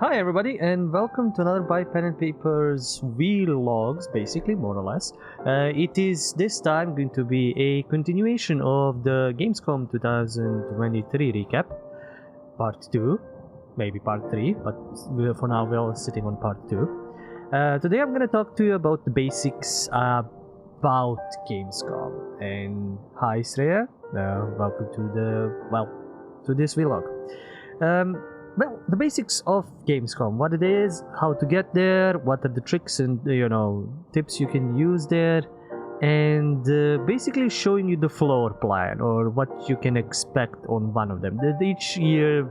Hi everybody and welcome to another by Pen and Paper's vlogs, basically, more or less. It is this time going to be a continuation of the Gamescom 2023 recap, part 2, maybe part 3, but for now we're sitting on part 2. Today I'm going to talk to you about the basics about Gamescom. And hi Sreya, welcome to this vlog. Well, the basics of Gamescom, what it is, how to get there, what are the tricks and tips you can use there, and basically showing you the floor plan or what you can expect on one of them. Each year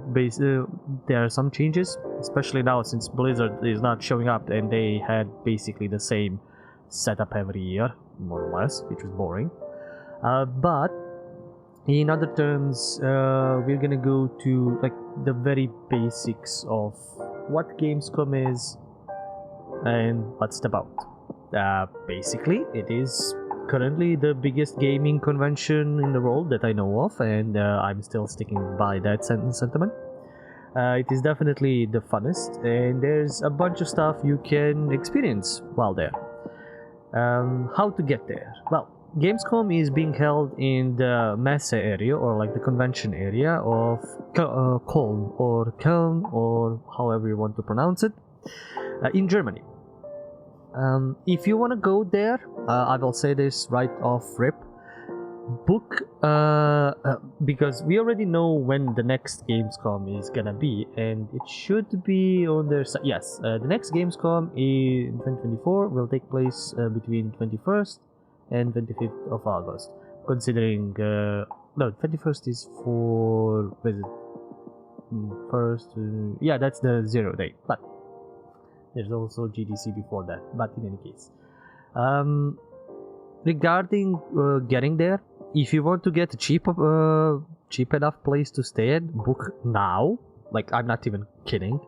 there are some changes, especially now since Blizzard is not showing up and they had basically the same setup every year, more or less, which was boring. But in other terms, we're gonna go to like the very basics of what Gamescom is and what's it about. Basically, it is currently the biggest gaming convention in the world that I know of, and I'm still sticking by that sentiment. It is definitely the funnest, and there's a bunch of stuff you can experience while there. How to get there? Well, Gamescom is being held in the Messe area, or like the convention area of Köln or however you want to pronounce it, in Germany. If you want to go there, I will say this right off rip, book because we already know when the next Gamescom is gonna be, and it should be on their site. Yes, the next Gamescom in 2024 will take place between 21st and 25th of August, considering no, 21st is for visit first, yeah, that's the 0 day, but there's also GDC before that. But in any case, regarding getting there, if you want to get a cheap enough place to stay at, book now. Like, I'm not even kidding.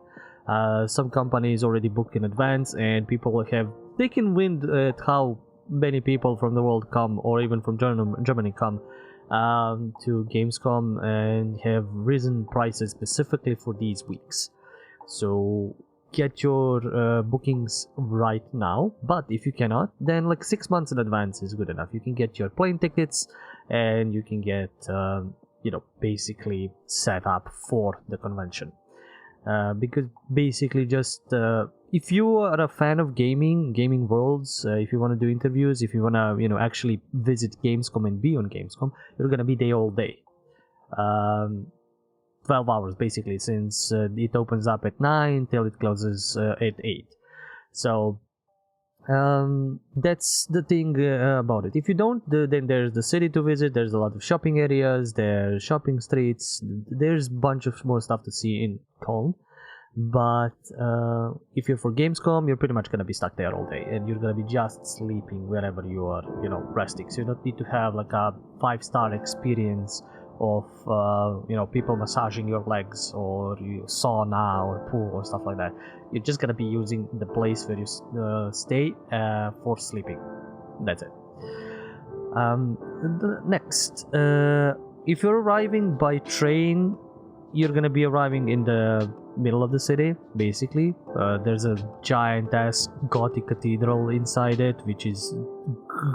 Some companies already book in advance, and people have taken wind at how many people from the world come, or even from Germany come to Gamescom, and have risen prices specifically for these weeks. So get your bookings right now, but if you cannot, then like 6 months in advance is good enough. You can get your plane tickets, and you can get basically set up for the convention. Because basically just if you are a fan of gaming worlds, if you want to do interviews, if you want to actually visit Gamescom and be on Gamescom, you're gonna be there all day, 12 hours basically, since it opens up at 9 till it closes at 8. So that's the thing about it. If you don't, then there's the city to visit. There's a lot of shopping areas, there's shopping streets, there's a bunch of more stuff to see in Köln. But if you're for Gamescom, you're pretty much gonna be stuck there all day, and you're gonna be just sleeping wherever you are, resting. So you don't need to have like a 5-star experience of people massaging your legs, or sauna or pool or stuff like that. You're just gonna be using the place where you stay for sleeping. That's it. Next, if you're arriving by train, you're gonna be arriving in the middle of the city, basically. There's a giant ass Gothic cathedral inside it, which is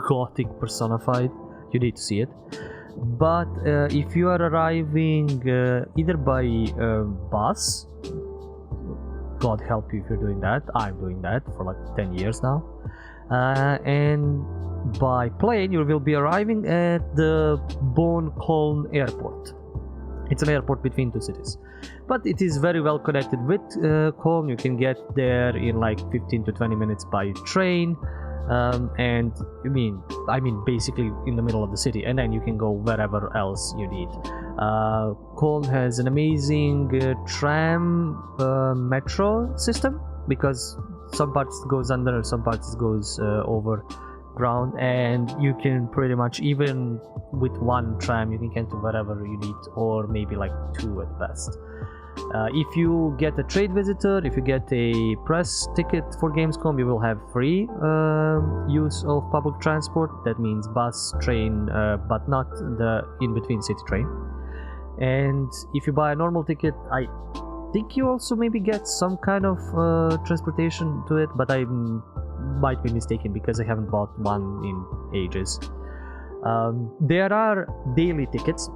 Gothic personified. You need to see it. But if you are arriving either by bus, God help you if you're doing that. I'm doing that for like 10 years now. And by plane, you will be arriving at the Bonn-Köln airport. It's an airport between two cities, but it is very well connected with Köln. You can get there in like 15 to 20 minutes by train, and I mean basically in the middle of the city, and then you can go wherever else you need. Köln has an amazing tram metro system, because some parts goes under, some parts goes over ground, and you can pretty much, even with one tram, you can get to wherever you need, or maybe like 2 at best. If you get a trade visitor, if you get a press ticket for Gamescom, you will have free use of public transport. That means bus, train, but not the in-between city train. And if you buy a normal ticket, think you also maybe get some kind of transportation to it, but I might be mistaken because I haven't bought one in ages. There are daily tickets,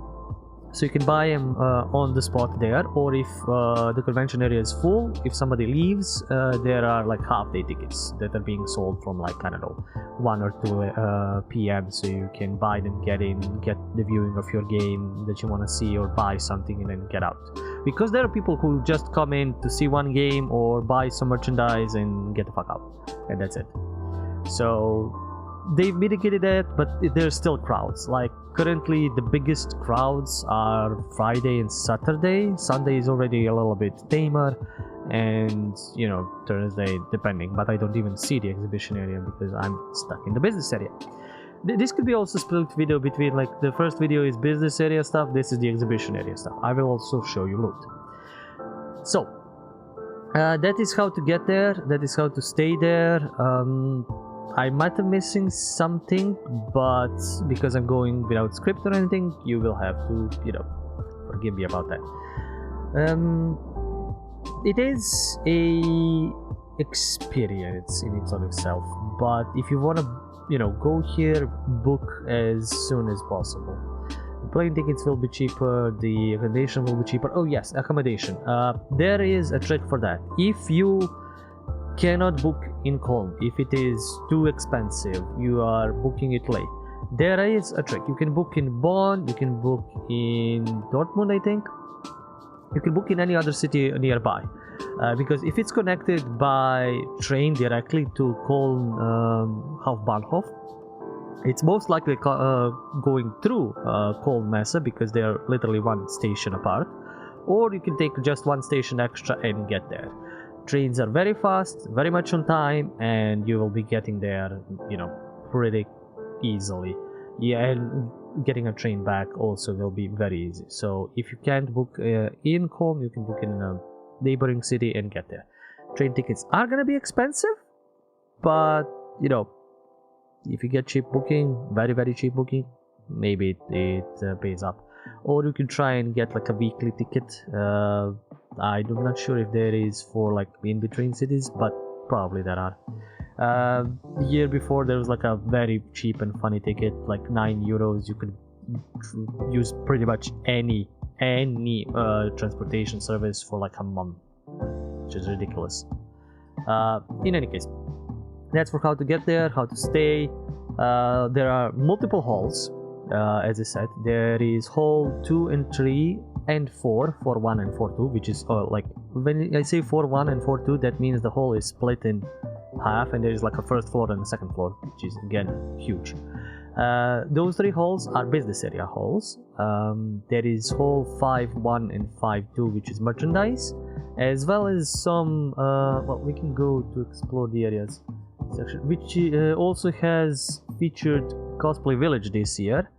so you can buy them on the spot there, or if the convention area is full, if somebody leaves, there are like half-day tickets that are being sold from like, I don't know, 1 or 2 p.m. so you can buy them, get in, get the viewing of your game that you want to see, or buy something and then get out. Because there are people who just come in to see one game or buy some merchandise and get the fuck out, and that's it. So they've mitigated that, but there's still crowds. Like currently the biggest crowds are Friday and Saturday. Sunday is already a little bit tamer, and you know, Thursday depending, but I don't even see the exhibition area because I'm stuck in the business area. This could be also split video between, like, the first video is business area stuff, this is the exhibition area stuff. I will also show you loot. So that is how to get there, that is how to stay there. I might have missing something, but because I'm going without script or anything, you will have to, you know, forgive me about that. It is a experience in its own itself, but if you want to, you know, go here, book as soon as possible. The plane tickets will be cheaper, the accommodation will be cheaper. Oh yes, accommodation. There is a trick for that. If you cannot book in Cologne, if it is too expensive, you are booking it late, there is a trick. You can book in Bonn, you can book in Dortmund, I think. You can book in any other city nearby, because if it's connected by train directly to Cologne Hauptbahnhof, it's most likely going through Cologne Messe, because they are literally one station apart, or you can take just one station extra and get there. Trains are very fast, very much on time, and you will be getting there, you know, pretty easily. Yeah, and getting a train back also will be very easy. So if you can't book in Cologne, you can book in a neighboring city and get there. Train tickets are gonna be expensive, but you know, if you get cheap booking, very cheap booking, maybe it pays up. Or you can try and get like a weekly ticket. I'm not sure if there is for like in between cities, but probably there are. The year before there was like a very cheap and funny ticket, like €9. You could use pretty much any transportation service for like a month, which is ridiculous. In any case, that's for how to get there, how to stay. There are multiple halls. As I said, there is hall 2 and 3 and 4, 4-1 and 4-2, which is like when I say 4-1 and 4-2, that means the hall is split in half, and there is like a first floor and a second floor, which is again huge. Those 3 halls are business area halls. There is hall 5-1 and 5-2, which is merchandise, as well as some well, we can go to explore the areas section, which also has featured Cosplay Village this year,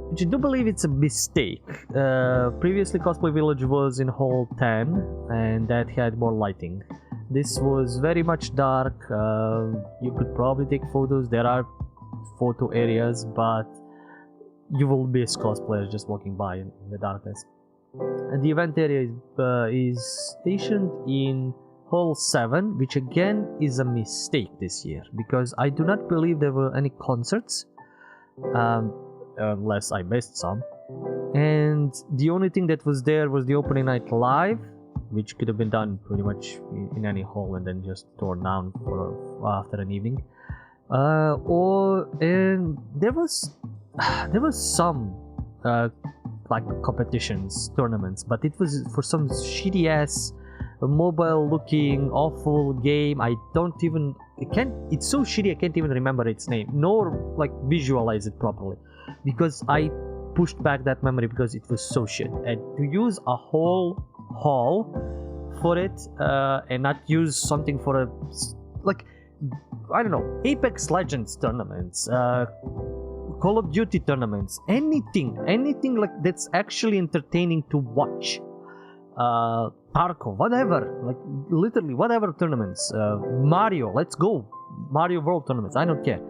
which I do believe it's a mistake. Previously Cosplay Village was in hall 10, and that had more lighting. This was very much dark. You could probably take photos. There are photo areas, but you will miss cosplayers just walking by in the darkness. And the event area is stationed in hall 7, which again is a mistake this year, because I do not believe there were any concerts, unless I missed some. And the only thing that was there was the opening night live, which could have been done pretty much in any hall and then just torn down for after an evening. And there was some like competitions, tournaments, but it was for some shitty ass mobile looking awful game. It's so shitty I can't even remember its name, nor like visualize it properly, because I pushed back that memory because it was so shit. And to use a whole hall for it and not use something for a, like, I don't know, Apex Legends tournaments, Call of Duty tournaments, anything like that's actually entertaining to watch, Tarkov, whatever, like literally whatever tournaments, Mario, let's go, Mario World tournaments, I don't care.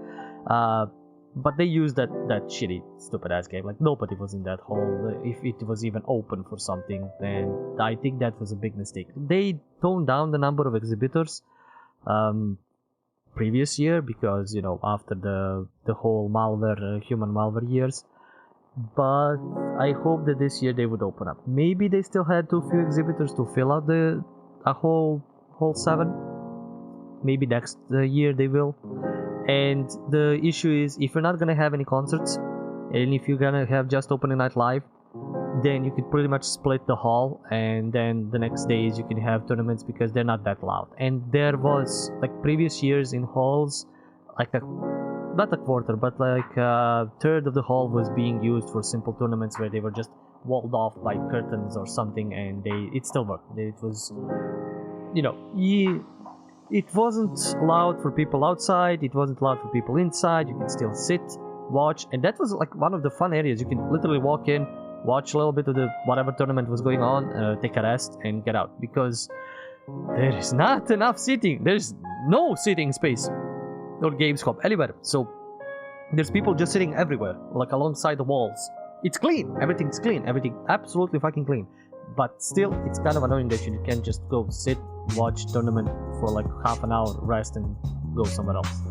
but they used that shitty, stupid ass game. Like nobody was in that hall. If it was even open for something, and I think that was a big mistake. They toned down the number of exhibitors previous year because after the whole malware, human malware years. But I hope that this year they would open up. Maybe they still had too few exhibitors to fill out a whole 7. Maybe next year they will. And the issue is, if you're not gonna have any concerts, and if you're gonna have just opening night live, then you could pretty much split the hall, and then the next days you can have tournaments because they're not that loud. And there was, like previous years in halls, like not a quarter, but like a third of the hall was being used for simple tournaments where they were just walled off by curtains or something, and it still worked. It was, it wasn't allowed for people outside, it wasn't allowed for people inside. You can still sit, watch, and that was like one of the fun areas. You can literally walk in, watch a little bit of the whatever tournament was going on, take a rest, and get out, because there is not enough seating. There's no seating space or Gamescom anywhere. So there's people just sitting everywhere, like alongside the walls. It's clean, everything's clean, everything absolutely fucking clean. But still, it's kind of annoying that you can just go sit, watch tournament for like half an hour, rest, and go somewhere else.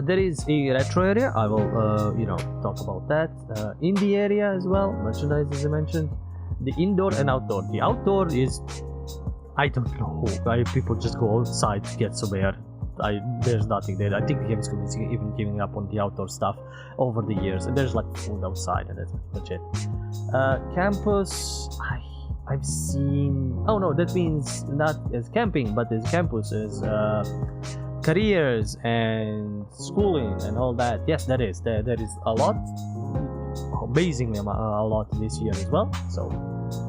There is a retro area. I will, talk about that. Indie area as well, merchandise as I mentioned. The indoor and outdoor. The outdoor is, I don't know. People just go outside to get somewhere. There's nothing there. I think Gamescom is even giving up on the outdoor stuff over the years, and there's like food outside, and that's pretty much it. Campus, I've seen. Oh no, that means not as camping, but as campus as careers and schooling and all that. Yes, there is a lot, amazingly a lot this year as well. So,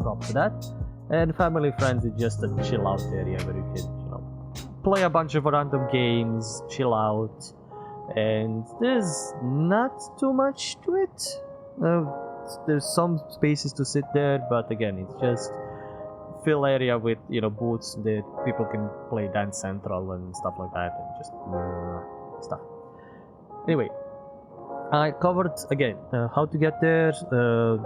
props to that. And family friends is just a chill out area where you can play a bunch of random games, chill out, and there's not too much to it. There's some spaces to sit there, but again, it's just fill area with booths that people can play Dance Central and stuff like that, and just stuff. Anyway, I covered again how to get there.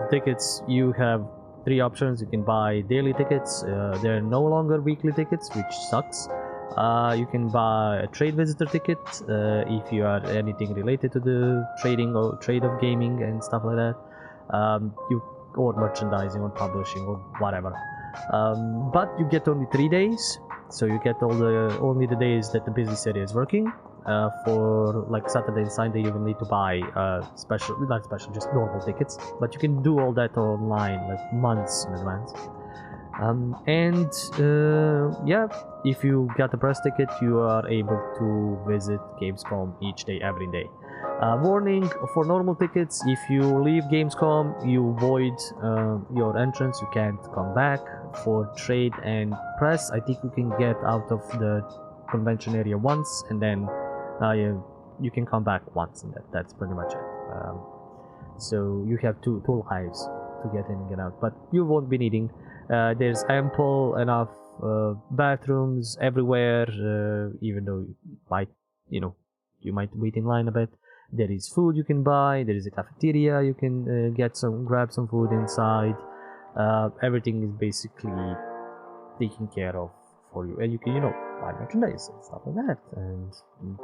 Tickets, you have 3 options. You can buy daily tickets. They're no longer weekly tickets, which sucks. You can buy a trade visitor ticket if you are anything related to the trading or trade of gaming and stuff like that. Or merchandising or publishing or whatever. But you get only 3 days, so you get only the days that the business area is working. For like Saturday and Sunday, you will need to buy just normal tickets. But you can do all that online, like months in advance. If you get a press ticket, you are able to visit Gamescom each day, every day. Warning for normal tickets: if you leave Gamescom, you void your entrance. You can't come back. For trade and press, I think you can get out of the convention area once, and then you can come back once, and that's pretty much it. So you have two lives to get in and get out, but you won't be needing. There's ample enough bathrooms everywhere, even though you might wait in line a bit. There is food you can buy. There is a cafeteria. You can grab some food inside. Everything is basically taken care of for you, and you can buy merchandise and stuff like that. And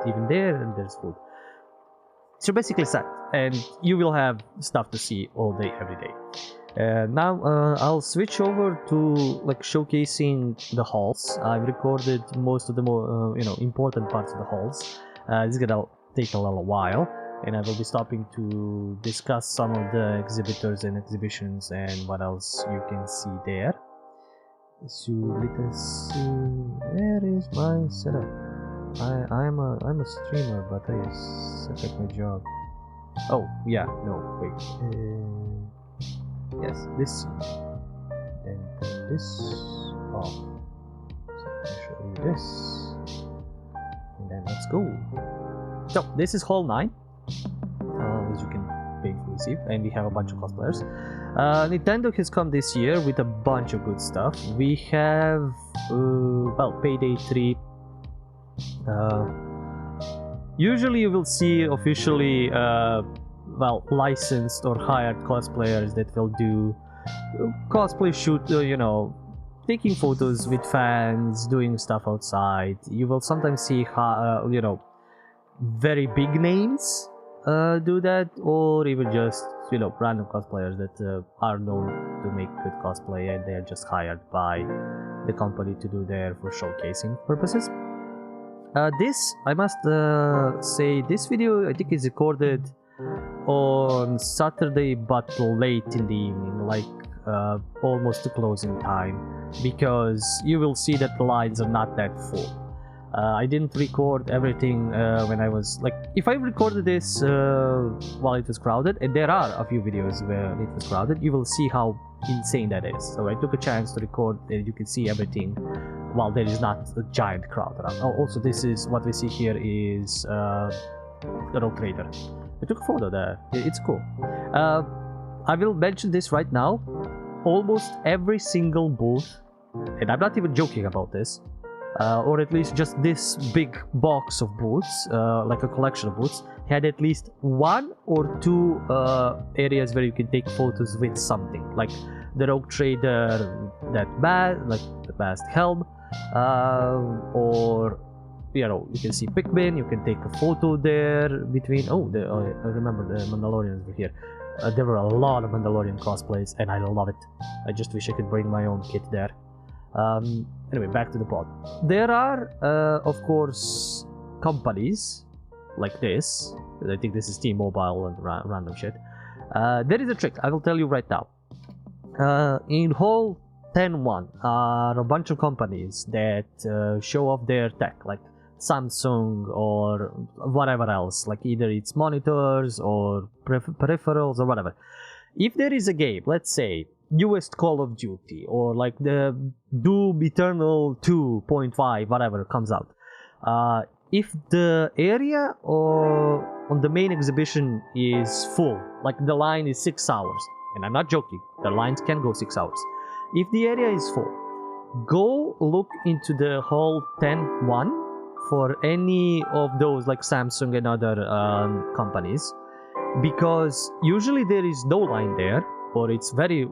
even there's food. So basically set, and you will have stuff to see all day, every day. Now I'll switch over to showcasing the halls. I've recorded most of the more important parts of the halls. This is gonna take a little while, and I will be stopping to discuss some of the exhibitors and exhibitions and what else you can see there. So let us see. Where is my setup? I'm a streamer, but I suck at my job. Oh yeah, no wait. Yes, this and this off. So I'll show you this, and then let's go. So this is Hall 9, as you can painfully see, and we have a bunch of cosplayers. Nintendo has come this year with a bunch of good stuff. We have Payday 3. Usually you will see officially well, licensed or hired cosplayers that will do cosplay shoot, you know, taking photos with fans, doing stuff outside. You will sometimes see you know, very big names do that, or even just, you know, random cosplayers that are known to make good cosplay and they're just hired by the company to do there for showcasing purposes. This, I must say, this video I think is recorded on Saturday but late in the evening, like almost to closing time, because you will see that the lines are not that full. I didn't record everything when I was like, if I recorded this while it was crowded, and there are a few videos where it was crowded, you will see how insane that is. So I took a chance to record and you can see everything while there is not a giant crowd around. Also, this is what we see here is the Rogue Trader. I took a photo there. It's cool. I will mention this right now. Almost every single booth, and I'm not even joking about this, or at least just this big box of booths, like a collection of booths, had at least one or two areas where you can take photos with something, like the Rogue Trader, that like the masked helm, or you know, you can see Pikmin. You can take a photo there between. I remember the Mandalorians were here. There were a lot of Mandalorian cosplays, and I love it. I just wish I could bring my own kit there. Anyway, back to the pod. There are, of course, companies like this. I think this is T-Mobile and random shit. There is a trick. I will tell you right now. In Hall 10.1 are a bunch of companies that show off their tech, like Samsung or whatever else, like either it's monitors or peripherals or whatever. If there is a game, let's say newest Call of Duty or like the Doom Eternal 2.5, whatever comes out, if the area or on the main exhibition is full, like the line is 6 hours, and I'm not joking, the lines can go 6 hours. If the area is full, go look into the Hall 10.1 for any of those like Samsung and other companies, because usually there is no line there, or it's very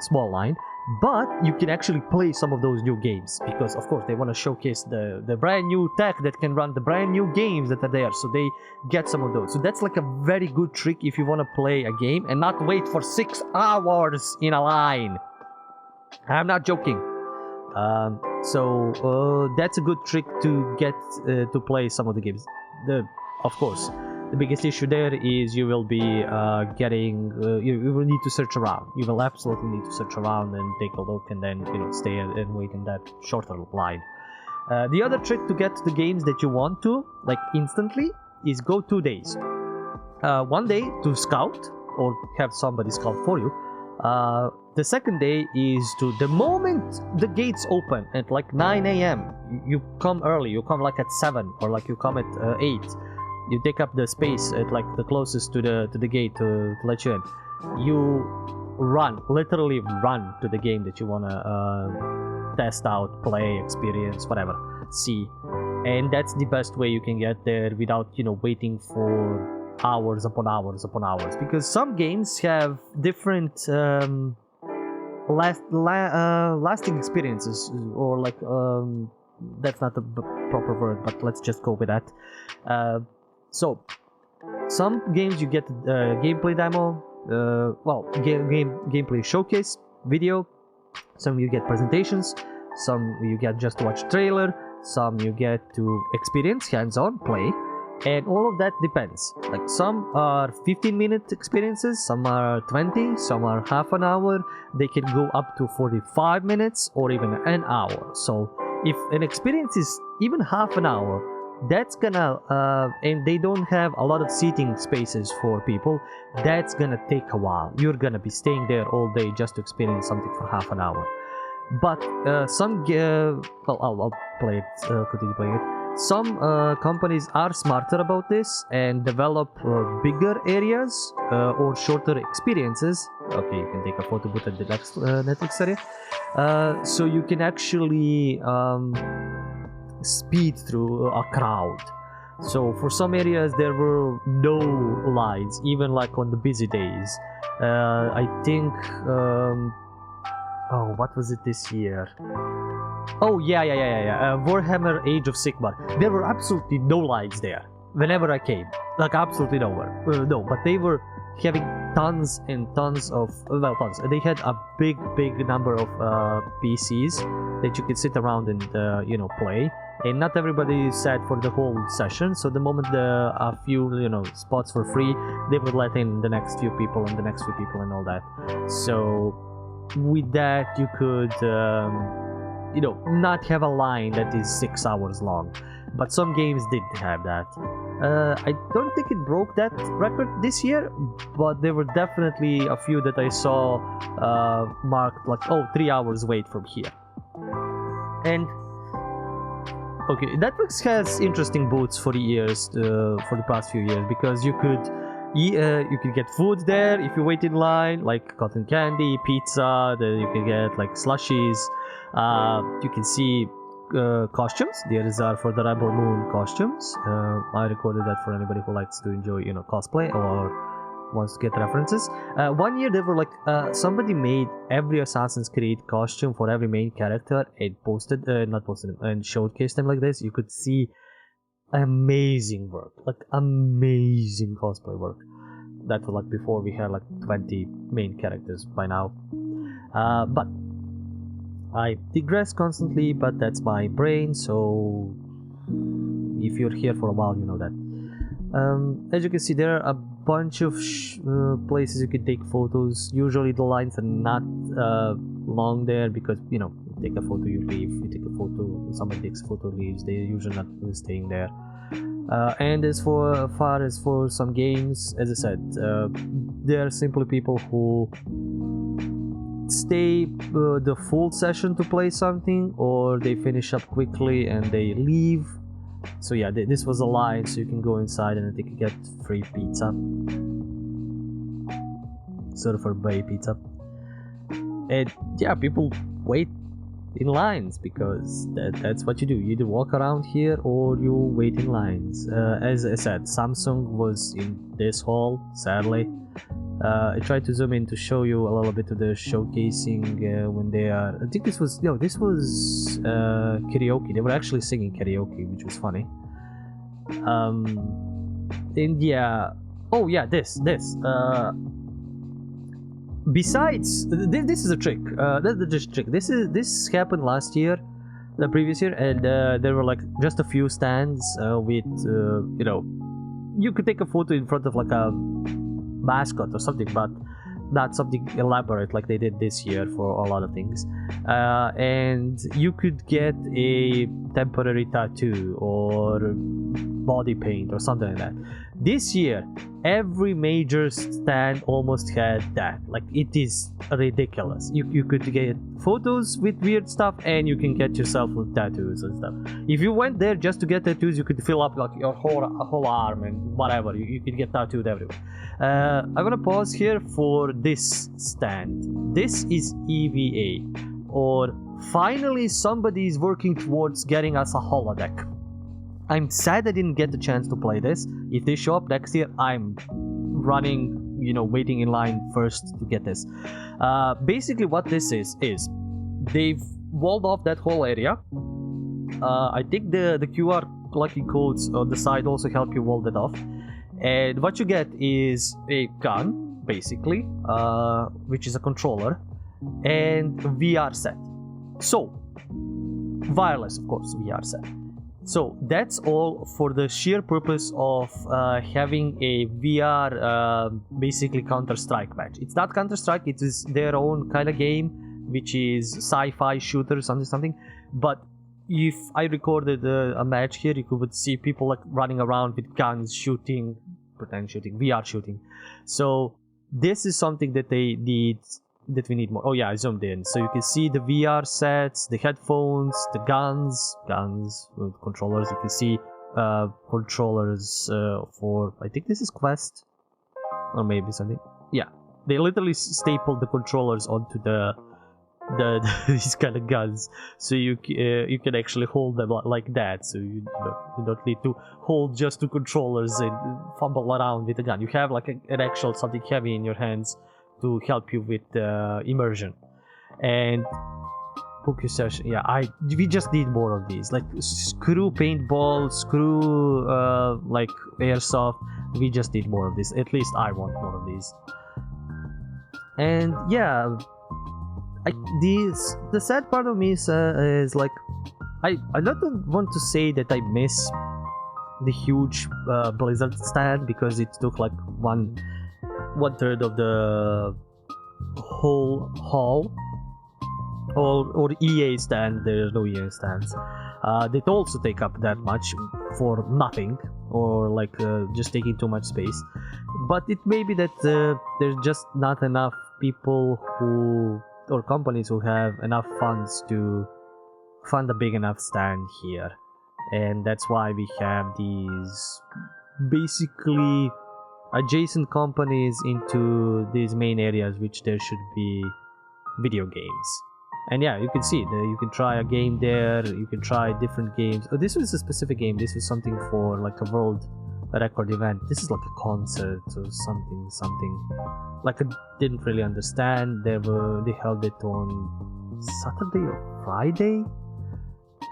small line, but you can actually play some of those new games, because of course they want to showcase the brand new tech that can run the brand new games that are there, so they get some of those. So that's like a very good trick if you want to play a game and not wait for 6 hours in a line. I'm not joking. So that's a good trick to get to play some of the games. Of course, the biggest issue there is you will be getting. You will need to search around. You will absolutely need to search around and take a look, and then stay and wait in that shorter line. The other trick to get to the games that you want to, like instantly, is go 2 days. 1 day to scout or have somebody scout for you. The second day is to, the moment the gates open at like 9 a.m. you come early. You come like at 7, or like you come at 8. You take up the space at like the closest to the gate to let you in. You run, literally run to the game that you wanna test out, play, experience, whatever, see, and that's the best way you can get there without waiting for hours upon hours upon hours, because some games have different lasting experiences, or like that's not the proper word, but let's just go with that. So some games you get gameplay demo, gameplay showcase video. Some you get presentations, some you get just to watch trailer, some you get to experience hands-on play. And all of that depends. Like some are 15-minute experiences, some are 20, some are half an hour. They can go up to 45 minutes or even an hour. So if an experience is even half an hour, that's gonna and they don't have a lot of seating spaces for people, that's gonna take a while. You're gonna be staying there all day just to experience something for half an hour. But I'll play it, continue playing it. Some companies are smarter about this and develop bigger areas or shorter experiences. Okay, you can take a photo booth at the next Netflix area. So you can actually speed through a crowd. So for some areas there were no lines, even like on the busy days. I think oh, what was it this year? Oh yeah. Warhammer Age of Sigmar. There were absolutely no lines there whenever I came, like absolutely nowhere. No, but they were having tons and tons of tons. They had a big number of PCs that you could sit around and play. And not everybody sat for the whole session, so the moment a few spots were free, they would let in the next few people and the next few people and all that. So with that you could not have a line that is 6 hours long, but some games did have that. I don't think it broke that record this year, but there were definitely a few that I saw marked like 3 hours wait from here. And okay, Netflix has interesting booths for the past few years, because you could get food there if you wait in line, like cotton candy, pizza. Then you can get like slushies. You can see costumes. These are for the Rebel Moon costumes. I recorded that for anybody who likes to enjoy cosplay or wants to get references. One year they were like somebody made every Assassin's Creed costume for every main character and and showcased them like this. You could see amazing work, like amazing cosplay work. That was like before we had like 20 main characters by now. But I digress constantly, but that's my brain, so if you're here for a while you know that. As you can see, there are a bunch of places you can take photos. Usually the lines are not long there, because you take a photo, you leave. You take a photo, somebody takes a photo, leaves. They're usually not staying there. And as far as for some games, as I said, there are simply people who stay the full session to play something, or they finish up quickly and they leave. So yeah, this was a line, so you can go inside and they can get free pizza, Surfer Bay pizza. And yeah, people wait in lines because that's what you do. You either walk around here or you wait in lines. As I said, Samsung was in this hall, sadly. I tried to zoom in to show you a little bit of the showcasing when they are. I think this was karaoke. They were actually singing karaoke, which was funny. And yeah, oh yeah, this. Besides, this is a trick. That's a trick. This happened last year, the previous year, and there were like just a few stands with you could take a photo in front of like a mascot or something, but not something elaborate like they did this year for a lot of things. And you could get a temporary tattoo or body paint or something like that. This year, every major stand almost had that. Like, it is ridiculous. You could get photos with weird stuff, and you can get yourself with tattoos and stuff. If you went there just to get tattoos, you could fill up like your whole arm and whatever. You could get tattooed everywhere. I'm gonna pause here for this stand. This is EVA, or finally somebody is working towards getting us a holodeck. I'm sad I didn't get the chance to play this. If they show up next year, I'm running, waiting in line first to get this. Basically what this is they've walled off that whole area. I think the QR clicking codes on the side also help you wall that off. And what you get is a gun, basically, which is a controller, and VR set. So, wireless, of course, VR set. So that's all for the sheer purpose of having a VR, basically Counter-Strike match. It's not Counter-Strike, it is their own kind of game, which is sci-fi shooter, something. But if I recorded a match here, you could see people like running around with guns, shooting, pretend shooting, VR shooting. So this is something that they need, that we need more. Oh yeah, I zoomed in, so you can see the VR sets, the headphones, the guns with controllers. You can see controllers for, I think this is Quest, or maybe something. Yeah, they literally stapled the controllers onto the these kind of guns, so you can actually hold them like that. So you don't need to hold just two controllers and fumble around with a gun. You have like an actual something heavy in your hands to help you with immersion. And focus session, yeah, we just need more of these. Like screw paintball, screw like airsoft. We just need more of this. At least I want more of these. And yeah, the sad part of me is like I don't want to say that I miss the huge Blizzard stand, because it took like one third of the whole hall. Or EA stand. There's no EA stands. They also take up that much for nothing, or like just taking too much space. But it may be that there's just not enough people or companies who have enough funds to fund a big enough stand here, and that's why we have these basically adjacent companies into these main areas, which there should be video games. And yeah, you can see you can try a game there, you can try different games. Oh, this was a specific game. This was something for like a world record event. This is like a concert or something like I didn't really understand. They held it on Saturday or Friday,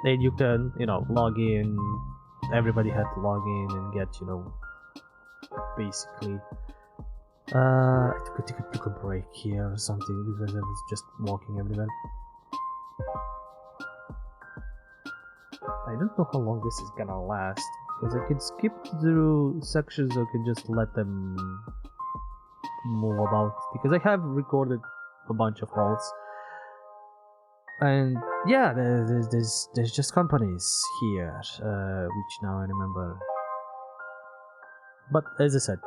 and you can log in. Everybody had to log in and get basically I took a break here or something because I was just walking everywhere. I don't know how long this is gonna last, because I can skip through sections or I can just let them move about, because I have recorded a bunch of halls. And yeah, there's just companies here, which now I remember. But as I said,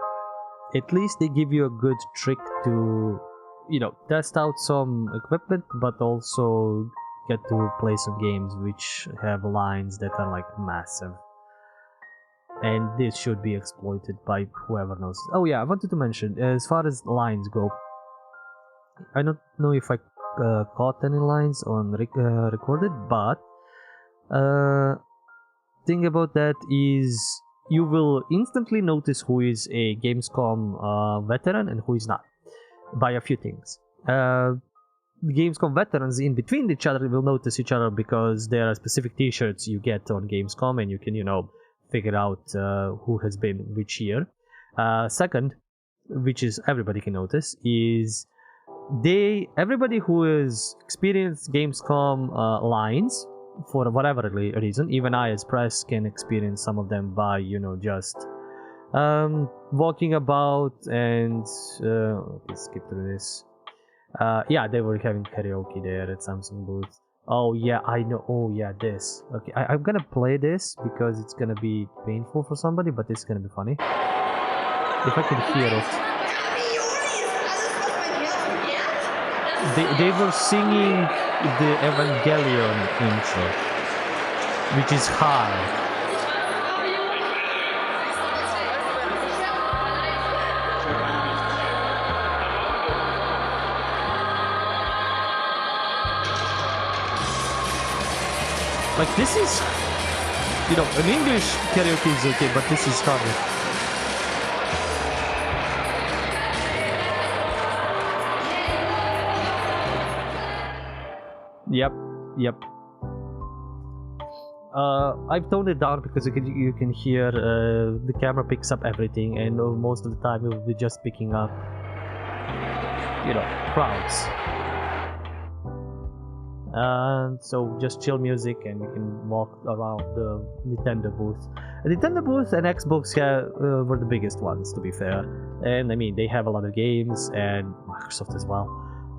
at least they give you a good trick to test out some equipment, but also get to play some games which have lines that are like massive, and this should be exploited by whoever knows. Oh yeah, I wanted to mention, as far as lines go, I don't know if I caught any lines on recorded, but thing about that is you will instantly notice who is a Gamescom veteran and who is not, by a few things. Gamescom veterans in between each other will notice each other because there are specific t-shirts you get on Gamescom, and you can figure out who has been which year. Second, which is everybody can notice, is everybody who has experienced Gamescom lines for whatever reason, even I as press can experience some of them by just walking about and let's skip through this. Yeah, they were having karaoke there at Samsung booth. Oh yeah, I know. Oh yeah, this. Okay, I'm gonna play this because it's gonna be painful for somebody, but it's gonna be funny if I can hear it. They were singing the Evangelion intro, which is hard. Like this is, in English karaoke is okay, but this is harder. Yep. I've toned it down because you can hear the camera picks up everything, and most of the time it will be just picking up, crowds. So just chill music, and you can walk around the Nintendo booth. The Nintendo booth and Xbox were the biggest ones, to be fair. And I mean, they have a lot of games, and Microsoft as well.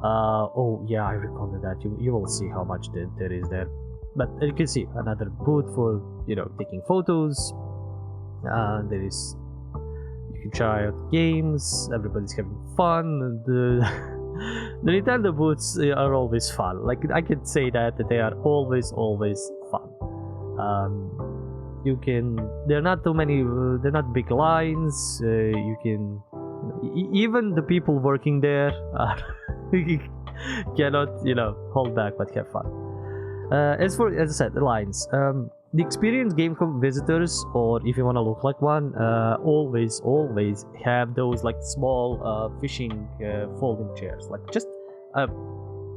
Oh yeah, I recorded that. You will see how much there is there. But you can see another booth for taking photos. There is, you can try out games. Everybody's having fun. The Nintendo booths are always fun. Like I can say that they are always fun. They're not too many. They're not big lines. You can even the people working there are You cannot, you know, hold back but have fun. As I said, the lines. The experienced Gamecom visitors, or if you want to look like one, always have those like small fishing folding chairs, like just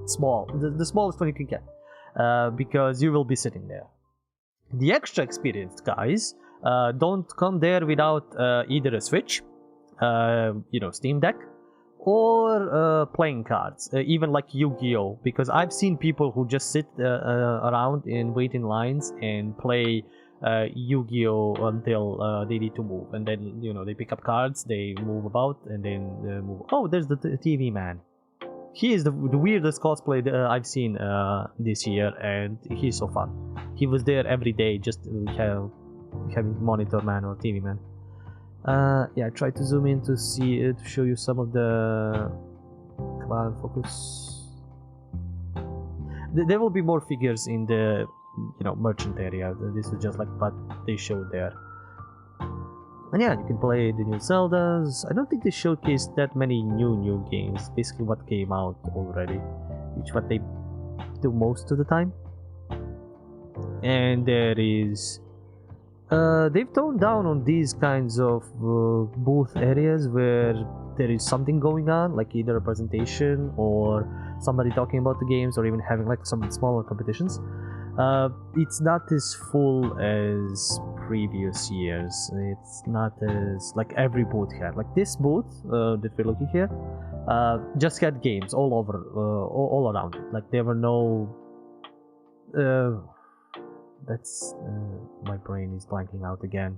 small, the smallest one you can get, because you will be sitting there. The extra experienced guys don't come there without either a Switch, you know, Steam Deck, or playing cards, even like Yu-Gi-Oh, because I've seen people who just sit around and wait in lines and play Yu-Gi-Oh until they need to move, and then, you know, they pick up cards, they move about, and then move. Oh, there's the TV man. He is the weirdest cosplay that I've seen this year, and he's so fun. He was there every day, just having monitor man or TV man. Yeah, I try to zoom in to see it, to show you some of the. Come on, focus. There will be more figures in the, you know, merchant area. This is just like what they showed there. And yeah, you can play the new Zeldas. I don't think they showcased that many new games. Basically, what came out already, which what they do most of the time. And there is. They've toned down on these kinds of booth areas where there is something going on, like either a presentation or somebody talking about the games, or even having like some smaller competitions. It's not as full as previous years. It's not as like every booth had. Like this booth that we're looking here just had games all over, all around it. Like there were no. That's my brain is blanking out again.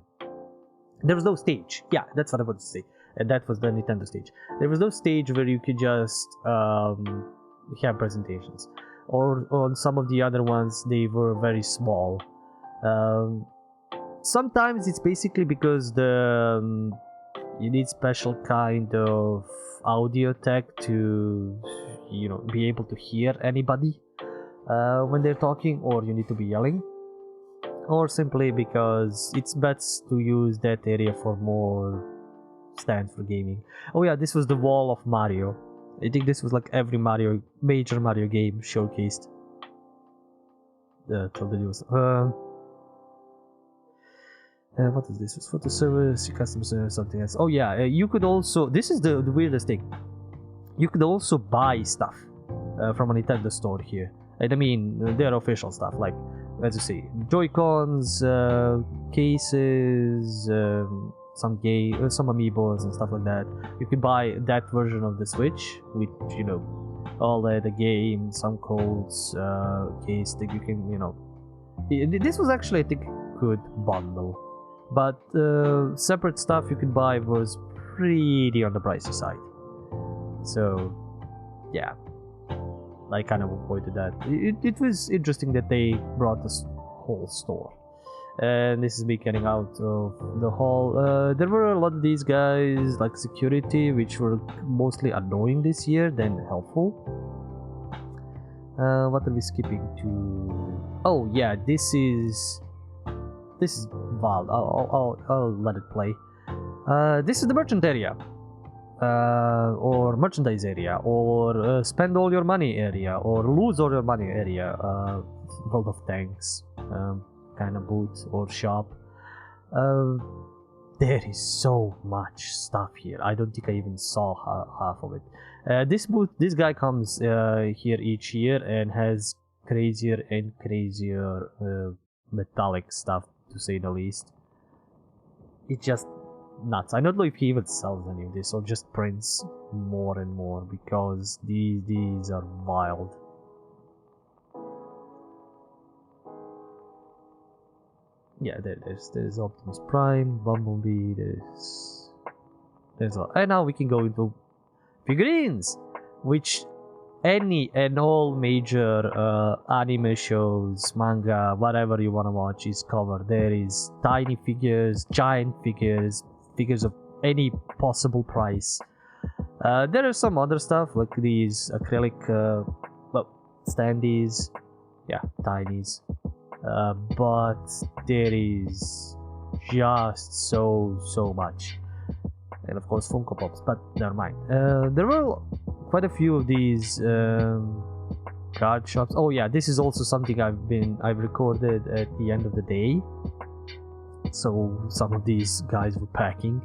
There was no stage. Yeah, that's what I wanted to say. And that was the Nintendo stage. There was no stage where you could just have presentations. Or on some of the other ones, they were very small. Sometimes it's basically because you need special kind of audio tech to, you know, be able to hear anybody when they're talking, or you need to be yelling. Or simply because it's best to use that area for more stands for gaming. Oh yeah, this was the wall of Mario. I think this was like every major Mario game showcased. Till the news. What is this? Photo service, customer service, something else. Oh yeah, you could also. This is the weirdest thing. You could also buy stuff from a Nintendo store here. And I mean, they're official stuff, like, let's just see, Joy-Cons, cases, some amiibos and stuff like that. You could buy that version of the Switch with, you know, all the games, some codes, case that you can, you know. This was actually, I think, a good bundle. But separate stuff you could buy was pretty on the pricey side. So, yeah. I kind of avoided that. It was interesting that they brought this whole store. And this is me getting out of the hall. There were a lot of these guys, like security, which were mostly annoying this year than helpful. What are we skipping to? Oh yeah, this is wild. I'll let it play. This is the merchant area. Or merchandise area, or spend all your money area, or lose all your money area, World of Tanks kind of booth or shop. There is so much stuff here. I don't think I even saw half of it. This guy comes here each year and has crazier and crazier metallic stuff, to say the least. It's just nuts. I don't know if he even sells any of this or just prints more and more, because these are wild. Yeah, there's Optimus Prime, Bumblebee, there's a lot. And now we can go into figurines, which any and all major anime shows, manga, whatever you want to watch is covered. There is tiny figures, giant figures, figures of any possible price. There are some other stuff like these acrylic standees, yeah, tinies. But there is just so much, and of course Funko Pops. But never mind. There were quite a few of these card shops. Oh yeah, this is also something I've recorded at the end of the day. So some of these guys were packing,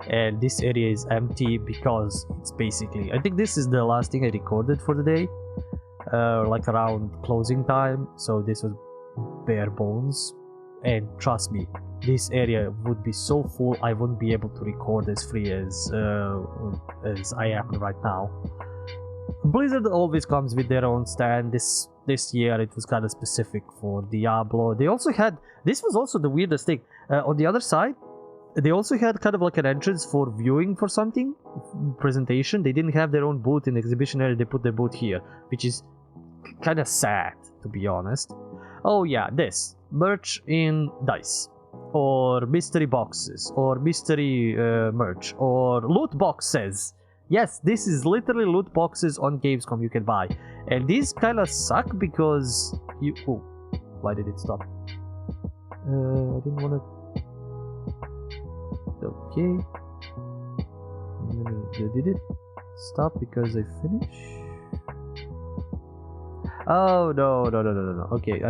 and this area is empty because it's basically, I think this is the last thing I recorded for the day, like around closing time. So this was bare bones, and trust me, this area would be so full I wouldn't be able to record as free as I am right now. Blizzard always comes with their own stand. This year it was kind of specific for Diablo. They also had, this was also the weirdest thing, on the other side they also had kind of like an entrance for viewing for something, presentation. They didn't have their own booth in the exhibition area, they put their booth here, which is kind of sad, to be honest. Oh yeah, this merch in dice, or mystery boxes, or mystery merch, or loot boxes. Yes, this is literally loot boxes on Gamescom you can buy, and these kind of suck because you... Oh, why did it stop? I didn't want to... Okay. Did it stop because I finished? Oh no. Okay,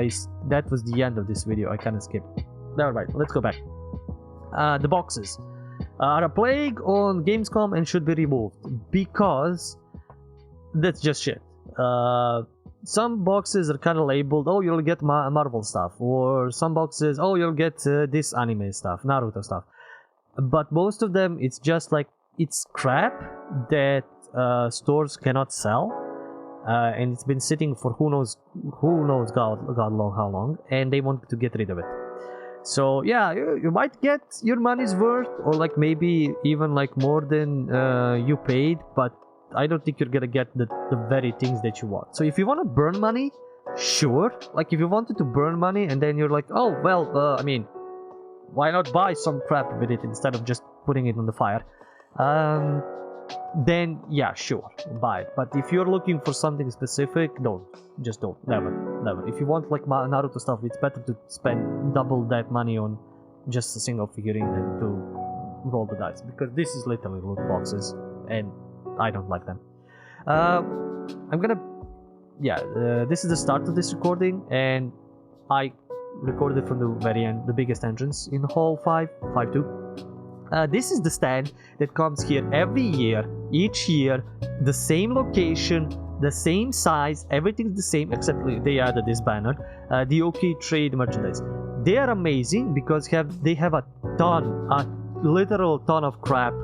that was the end of this video. I kind of skipped. Never mind, let's go back. The boxes are a plague on Gamescom and should be removed because that's just shit. Some boxes are kind of labeled, oh, you'll get Marvel stuff, or some boxes, oh, you'll get this anime stuff, Naruto stuff. But most of them, it's just like, it's crap that stores cannot sell, and it's been sitting for who knows God long how long, and they want to get rid of it. So yeah, you might get your money's worth, or like maybe even like more than you paid, but I don't think you're gonna get the very things that you want. So if you want to burn money, sure. Like if you wanted to burn money and then you're like, oh well, I mean, why not buy some crap with it instead of just putting it on the fire? Then yeah, sure, buy it. But if you're looking for something specific, don't. Just don't. Never. If you want like Naruto stuff, it's better to spend double that money on just a single figurine than to roll the dice, because this is literally loot boxes and I don't like them. I'm gonna... Yeah, this is the start of this recording, and I recorded it from the very end, the biggest entrance in Hall 5.2. This is the stand that comes here every year, each year, the same location, the same size, everything's the same except they added this banner, the OK Trade merchandise. They are amazing because they have a literal ton of crap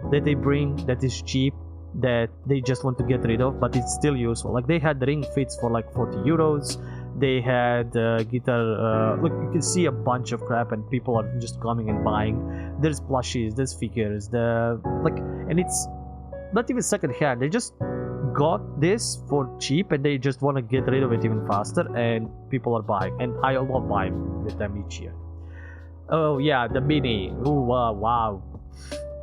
that they bring that is cheap, that they just want to get rid of, but it's still useful. Like they had ring fits for like 40 euros. They had guitar, look, you can see a bunch of crap and people are just coming and buying. There's plushies, there's figures, and it's not even second hand. They just got this for cheap and they just want to get rid of it even faster, and people are buying, and I love buying with them each year. Oh yeah, the mini. Oh wow.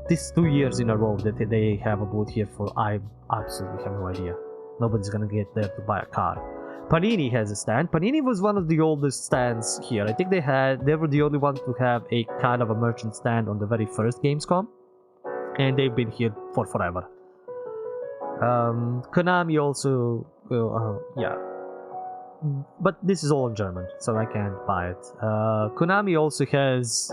This 2 years in a row that they have a booth here for, I absolutely have no idea. Nobody's gonna get there to buy a car. Panini has a stand. Panini was one of the oldest stands here. I think they were the only ones to have a kind of a merchant stand on the very first Gamescom, and they've been here for forever. Konami also, yeah, but this is all in German, so I can't buy it. Konami also has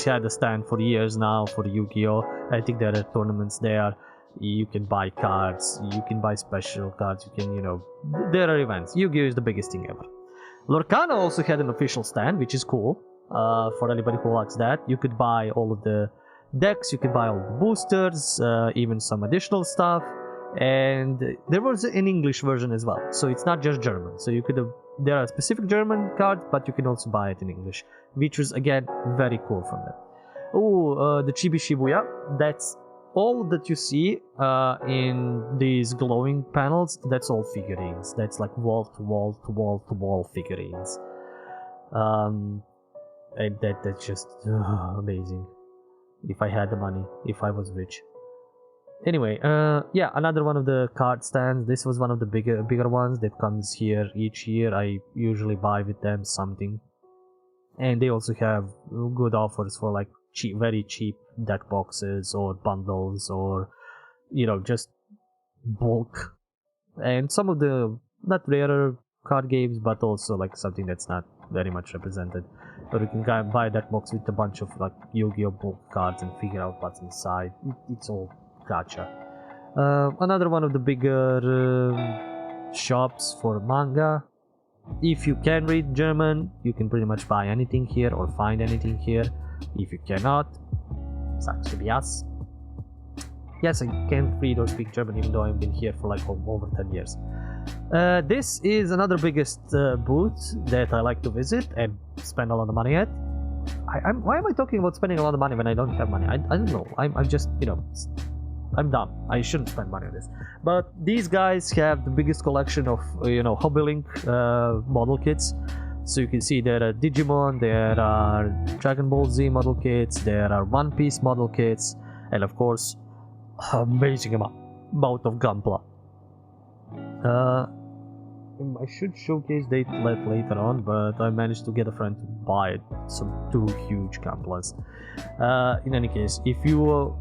had a stand for years now for Yu-Gi-Oh! I think there are tournaments there. You can buy cards, you can buy special cards, you can, there are events. Yu-Gi-Oh! Is the biggest thing ever. Lorcana also had an official stand, which is cool, for anybody who likes that. You could buy all of the decks, you could buy all the boosters, even some additional stuff, and there was an English version as well, so it's not just German. So there are specific German cards, but you can also buy it in English, which was again very cool from them. Oh, the Chibi Shibuya, that's all that you see in these glowing panels. That's all figurines. That's like wall to wall figurines, and that's just amazing. If I had the money, if I was rich. Anyway, yeah, another one of the card stands. This was one of the bigger ones that comes here each year. I usually buy with them something, and they also have good offers for like very cheap deck boxes or bundles, or just bulk, and some of the not rarer card games, but also like something that's not very much represented. Or you can buy that box with a bunch of like Yu-Gi-Oh bulk cards and figure out what's inside. It's all gotcha. Another one of the bigger shops for manga. If you can read German, you can pretty much buy anything here or find anything here. If you cannot, sucks to be us. Yes, I can't read or speak German even though I've been here for like over 10 years. This is another biggest booth that I like to visit and spend a lot of money at. Why am I talking about spending a lot of money when I don't have money? I don't know. I'm just, you know, I'm dumb. I shouldn't spend money on this. But these guys have the biggest collection of, you know, Hobby Link model kits. So you can see there are Digimon, there are Dragon Ball Z model kits, there are One Piece model kits, and of course, amazing amount of Gunpla. I should showcase that later on, but I managed to get a friend to buy some 2 huge Gunplas. In any case, if you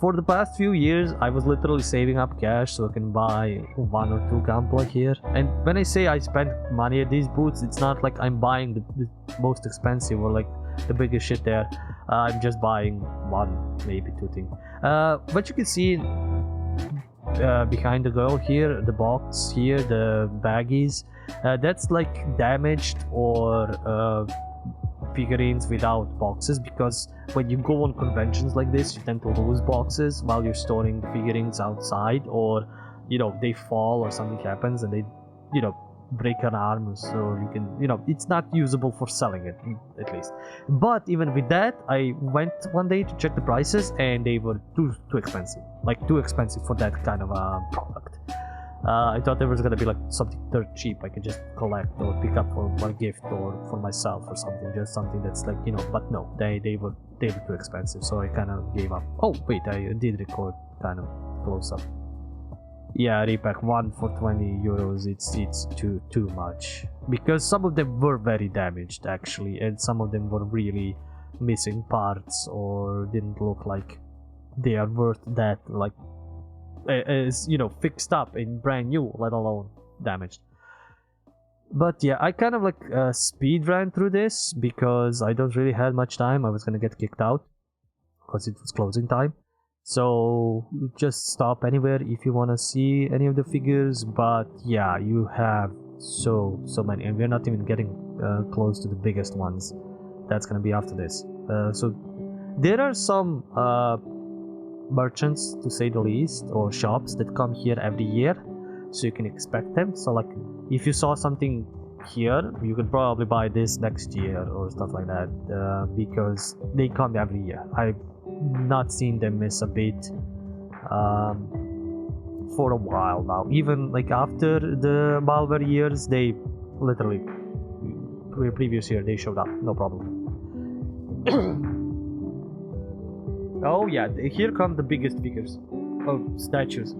for the past few years, I was literally saving up cash so I can buy 1 or 2 Gunpla here. And when I say I spend money at these booths, it's not like I'm buying the most expensive or like the biggest shit there. I'm just buying 1, maybe 2 things. But you can see behind the girl here, the box here, the baggies, that's like damaged or figurines without boxes, because when you go on conventions like this, you tend to lose boxes while you're storing the figurines outside, or you know, they fall or something happens and they, you know, break an arm, so you can, you know, it's not usable for selling it, at least. But even with that, I went one day to check the prices and they were too expensive, like too expensive for that kind of a product. I thought there was gonna be like something dirt cheap I could just collect or pick up for my gift or for myself or something, just something that's like, you know, but no, they were too expensive, so I kind of gave up. Oh wait, I did record kind of close up. Yeah, repack 1 for 20 euros, it's too much, because some of them were very damaged actually, and some of them were really missing parts or didn't look like they are worth that, like as you know, fixed up and brand new, let alone damaged. But yeah, I kind of like speed ran through this because I don't really have much time. I was gonna get kicked out because it was closing time. So just stop anywhere if you want to see any of the figures. But yeah, you have so many, and we're not even getting close to the biggest ones. That's gonna be after this. So there are some merchants, to say the least, or shops that come here every year, so you can expect them. So like if you saw something here, you could probably buy this next year or stuff like that, because they come every year. I've not seen them miss a beat for a while now. Even like after the malware years, they literally previous year they showed up, no problem. Oh yeah, here come the biggest figures. Oh, statues.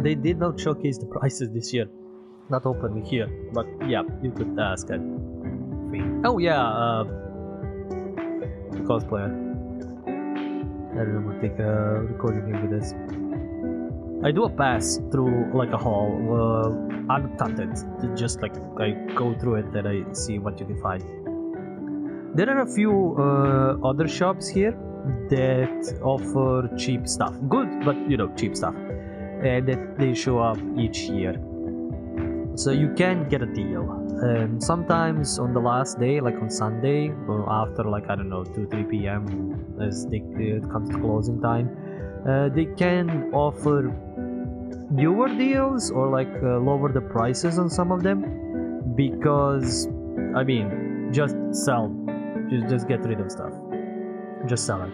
They did not showcase the prices this year. Not openly here, but yeah, you could ask it. Oh yeah, the cosplayer. I remember recording him with this. I do a pass through like a hall, uncutted, just like I go through it and I see what you can find. There are a few other shops here that offer cheap stuff, good, but you know, cheap stuff, and that they show up each year, so you can get a deal. And sometimes on the last day, like on Sunday, or after like, I don't know, 2-3 p.m. as it comes to closing time, they can offer newer deals or like lower the prices on some of them, because I mean, just sell, just get rid of stuff, just sell it.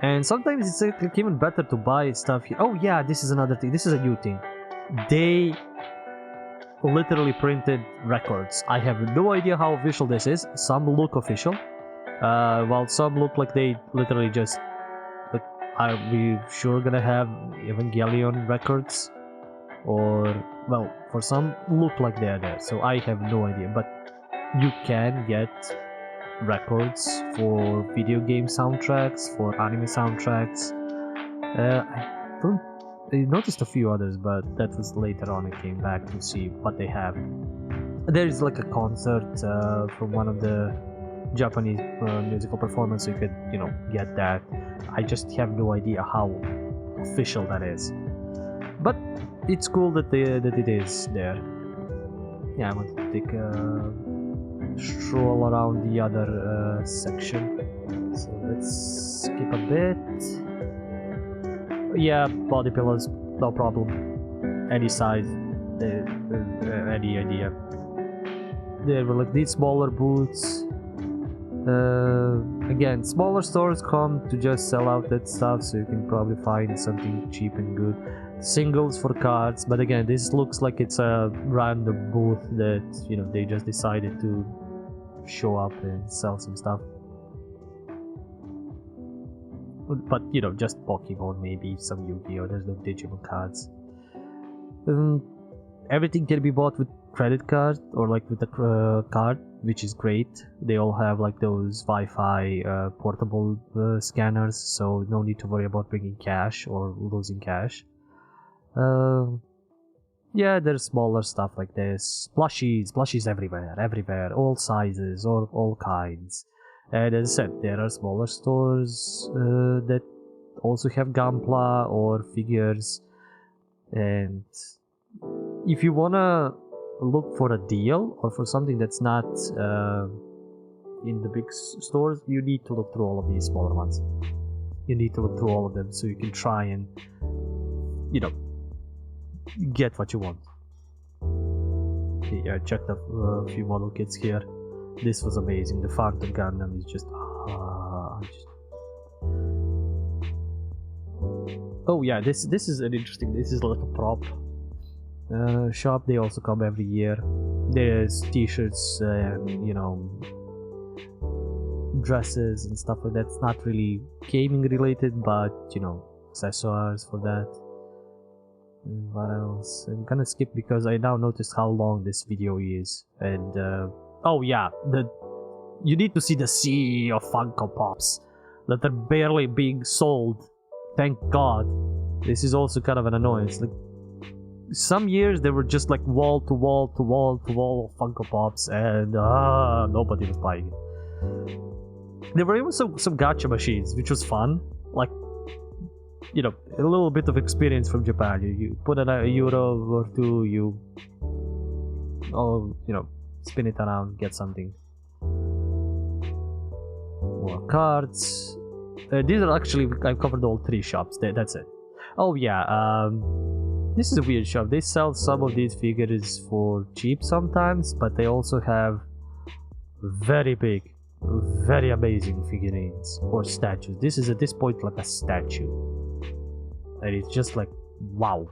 And sometimes it's like even better to buy stuff here. Oh yeah, this is another thing, this is a new thing. They literally printed records. I have no idea how official this is. Some look official, while some look like they literally just like, are we sure gonna have Evangelion records? Or, well, for some look like they're there, so I have no idea. But you can get records for video game soundtracks, for anime soundtracks. I noticed a few others, but that was later on. I came back to see what they have. There is like a concert from one of the Japanese musical performers, so you could, get that. I just have no idea how official that is, but it's cool that it is there. Yeah, I want to take a stroll around the other section, so let's skip a bit. Yeah, body pillows, no problem. Any size, any idea. There were like these smaller booths. Again, smaller stores come to just sell out that stuff, so you can probably find something cheap and good. Singles for cards, but again, this looks like it's a random booth that they just decided to show up and sell some stuff. But just Pokemon, maybe some Yu-Gi-Oh! There's no Digimon cards. Everything can be bought with credit card or like with a card, which is great. They all have like those Wi-Fi portable scanners, so no need to worry about bringing cash or losing cash. Yeah, there's smaller stuff like this. Plushies everywhere, all sizes, all kinds. And as I said, there are smaller stores that also have Gunpla or figures. And if you wanna look for a deal or for something that's not in the big stores, you need to look through all of these smaller ones. You need to look through all of them so you can try and get what you want. Okay, I checked a few model kits here. This was amazing. The Phantom Gundam is just... Oh yeah, this is an interesting... This is like a prop shop. They also come every year. There's t-shirts and, dresses and stuff like that. It's not really gaming related, but, accessories for that. And what else? I'm gonna skip because I now noticed how long this video is. And, oh yeah, you need to see the sea of Funko Pops that are barely being sold. Thank God. This is also kind of an annoyance. Like, some years they were just like wall to wall to wall to wall Funko Pops, and nobody was buying it. There were even some gacha machines, which was fun. Like, a little bit of experience from Japan. You put a euro or two, spin it around, get something. More cards. These are actually, I've covered all three shops. That's it. Oh yeah, this is a weird shop. They sell some of these figures for cheap sometimes, but they also have very big, very amazing figurines or statues. This is at this point like a statue. And it's just like, wow.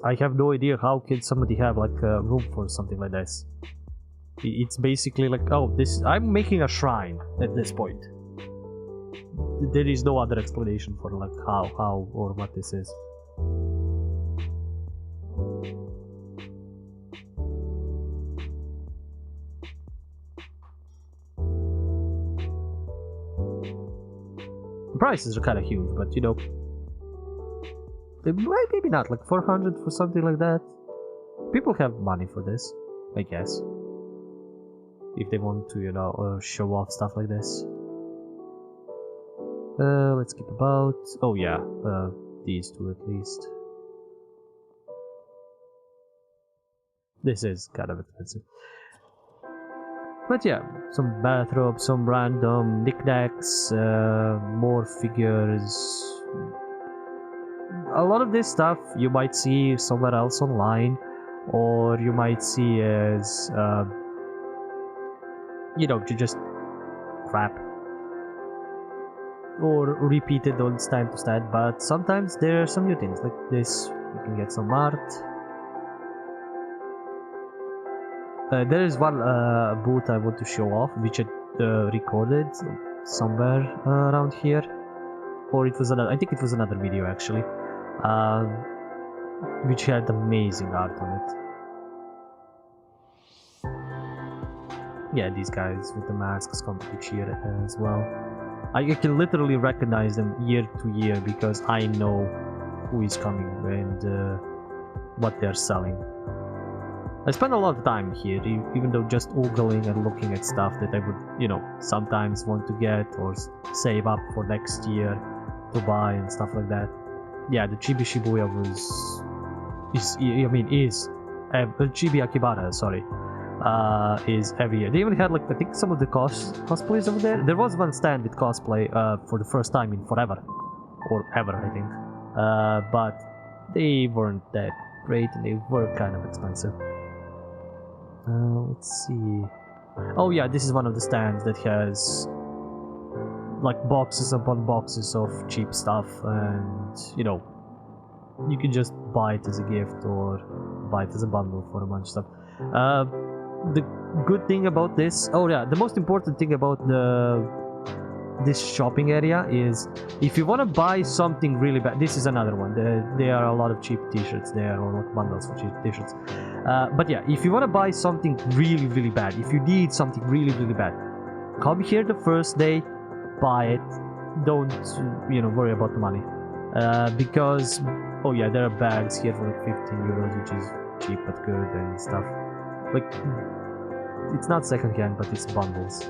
I have no idea how can somebody have like a room for something like this. It's basically like, oh, I'm making a shrine at this point. There is no other explanation for like how or what this is. The prices are kind of huge, but maybe not, like 400 for something like that. People have money for this, I guess, if they want to show off stuff like this. Let's skip about. Oh yeah, these two at least. This is kind of expensive. But yeah, some bathrobes, some random knickknacks, more figures. A lot of this stuff you might see somewhere else online, or you might see as, just crap. Or repeated on time to time, but sometimes there are some new things, like this. You can get some art. There is one booth I want to show off, which I recorded somewhere around here, or it was another. I think it was another video actually, which had amazing art on it. yeah, these guys with the masks come to cheer as well. I can literally recognize them year to year because I know who is coming and what they're selling. I spend a lot of time here, even though just oogling and looking at stuff that I would, you know, sometimes want to get or save up for next year to buy and stuff like that. Yeah, the Chibi Shibuya Chibi Akibara, sorry, is every year. They even had, like, I think some of the cosplays over there. There was one stand with cosplay for the first time in forever, or ever, I think. But they weren't that great and they were kind of expensive. Let's see. Oh yeah, this is one of the stands that has like boxes upon boxes of cheap stuff, and you know, you can just buy it as a gift or buy it as a bundle for a bunch of stuff. The good thing about this, oh yeah, the most important thing about this shopping area is if you want to buy something really bad. This is another one. There are a lot of cheap t-shirts there, or not bundles for cheap t-shirts. But yeah, if you want to buy something really, really bad, if you need something really, really bad, come here the first day, buy it. Don't, you know, worry about the money. Because, oh yeah, there are bags here for like 15 euros, which is cheap but good and stuff. Like, it's not secondhand, but it's bundles.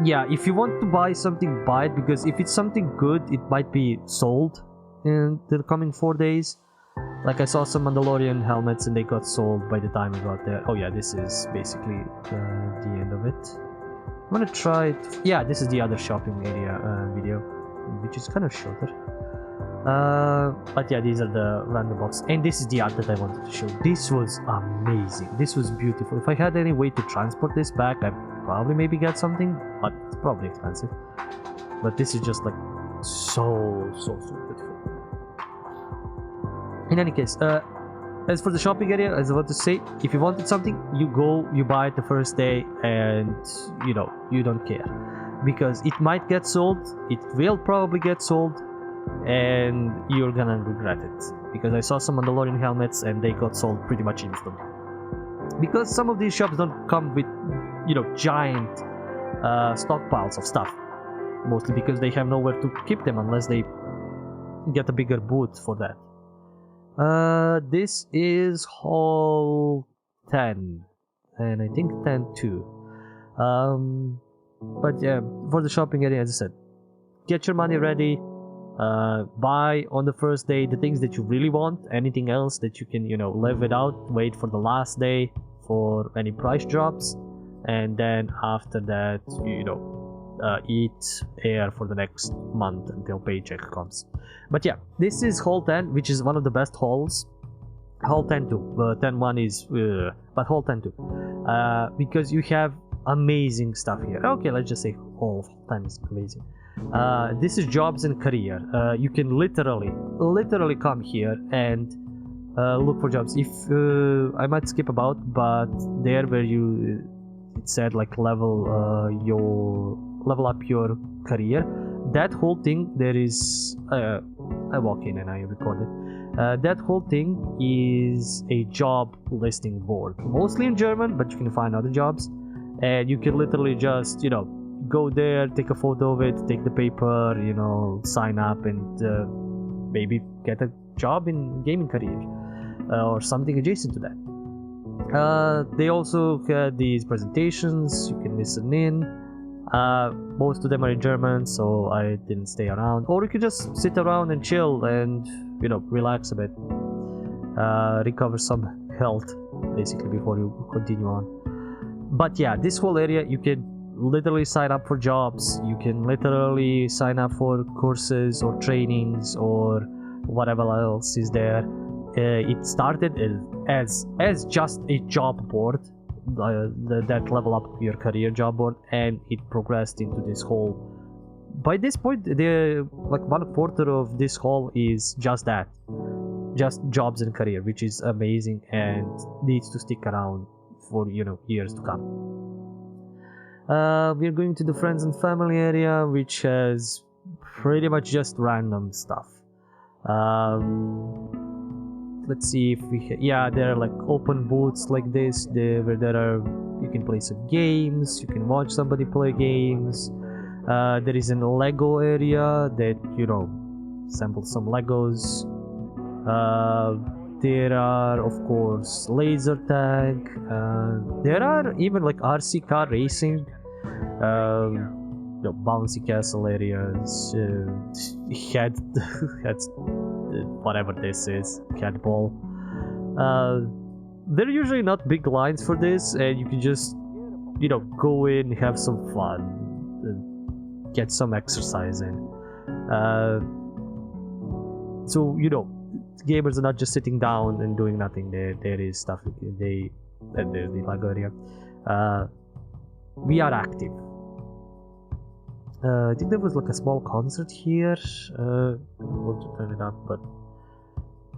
Yeah, if you want to buy something, buy it, because if it's something good, it might be sold in the coming 4 days. Like, I saw some Mandalorian helmets and they got sold by the time I got there. Oh yeah, this is basically the end of it. I'm gonna try it. Yeah, this is the other shopping area video, which is kind of shorter. But yeah, these are the random boxes, and this is the art that I wanted to show. This was amazing. This was beautiful. If I had any way to transport this back, I'd probably maybe get something, but it's probably expensive. But this is just like so beautiful. In any case, as for the shopping area, as I want to say, if you wanted something, you go, you buy it the first day, and you know, you don't care, because it might get sold. It will probably get sold, and you're gonna regret it, because I saw some Mandalorian helmets and they got sold pretty much instantly. Because some of these shops don't come with, you know, giant stockpiles of stuff, mostly because they have nowhere to keep them unless they get a bigger booth for that. This is Hall 10, and I think 10 too. But yeah, for the shopping area, as I said, get your money ready. Buy on the first day the things that you really want. Anything else that you can, you know, live without, wait for the last day for any price drops, and then after that, you know, eat air for the next month until paycheck comes. But yeah, this is Hall 10, which is one of the best halls. Hall 10 too, 10-1 is, but Hall 10 too, because you have amazing stuff here. Okay, let's just say Hall 10 is amazing. This is jobs and career. You can literally come here and look for jobs. If I might skip about, but there where you it said like level up your career, that whole thing, there is I walk in and I record it. That whole thing is a job listing board, mostly in German, but you can find other jobs, and you can literally just, you know, go there, take a photo of it, take the paper, you know, sign up, and maybe get a job in gaming career or something adjacent to that. They also had these presentations you can listen in. Most of them are in German, so I didn't stay around. Or you could just sit around and chill and, you know, relax a bit, recover some health basically before you continue on. But yeah, this whole area, you can literally sign up for jobs, you can literally sign up for courses or trainings or whatever else is there. It started as just a job board, that level up your career job board, and it progressed into this whole. By this point, like 1/4 of this hall is just that, just jobs and career, which is amazing and needs to stick around for, you know, years to come. We're going to the friends and family area, which has pretty much just random stuff. let's see if we yeah, there are like open booths like this where there are, you can play some games, you can watch somebody play games. There is an Lego area that, you know, assemble some Legos. There are, of course, laser tag. There are even like RC car racing. You know, bouncy castle areas. Head, heads, whatever this is, head ball. There are usually not big lines for this, and you can just, you know, go in, have some fun, get some exercise in. So, you know, gamers are not just sitting down and doing nothing. There is stuff. And there's the Lego area. We are active. I think there was like a small concert here. I want to turn it up, but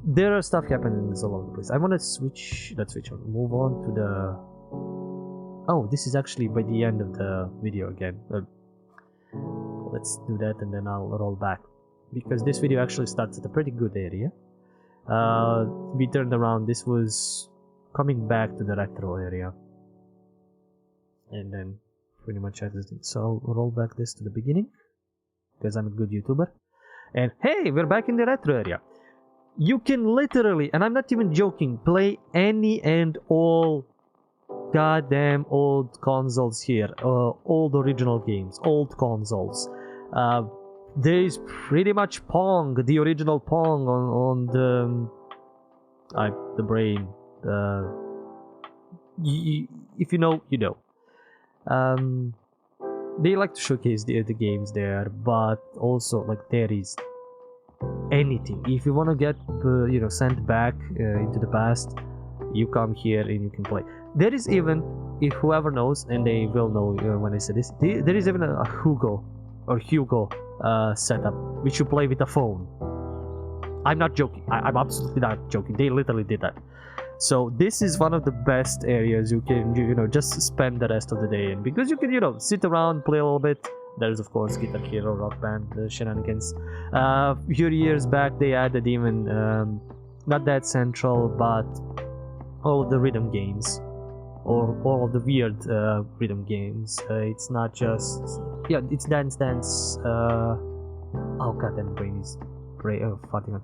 there are stuff happening all over the place. I want to switch. Let's switch on. Move on to the. Oh, this is actually by the end of the video again. Let's do that, and then I'll roll back, because this video actually starts at a pretty good area. We turned around. This was coming back to the retro area, and then pretty much everything. So I'll roll back this to the beginning, because I'm a good YouTuber. And hey, we're back in the retro area. You can literally, and I'm not even joking, play any and all goddamn old consoles here. Old original games, old consoles. There is pretty much Pong, the original Pong on the brain. If you know, you know. They like to showcase the games there, but also like there is anything. If you want to get you know, sent back into the past, you come here and you can play. There is even, if whoever knows, and they will know when I say this, there is even a Hugo setup which you play with a phone. I'm not joking. I'm absolutely not joking. They literally did that. So this is one of the best areas you can, you know, just spend the rest of the day in, because you can, you know, sit around, play a little bit. There's of course Guitar Hero, Rock Band, shenanigans. A few years back they added even not that central, but all of the rhythm games, or all of the weird rhythm games. It's not just, yeah, it's Dance Dance. Oh god, that brain is farting on.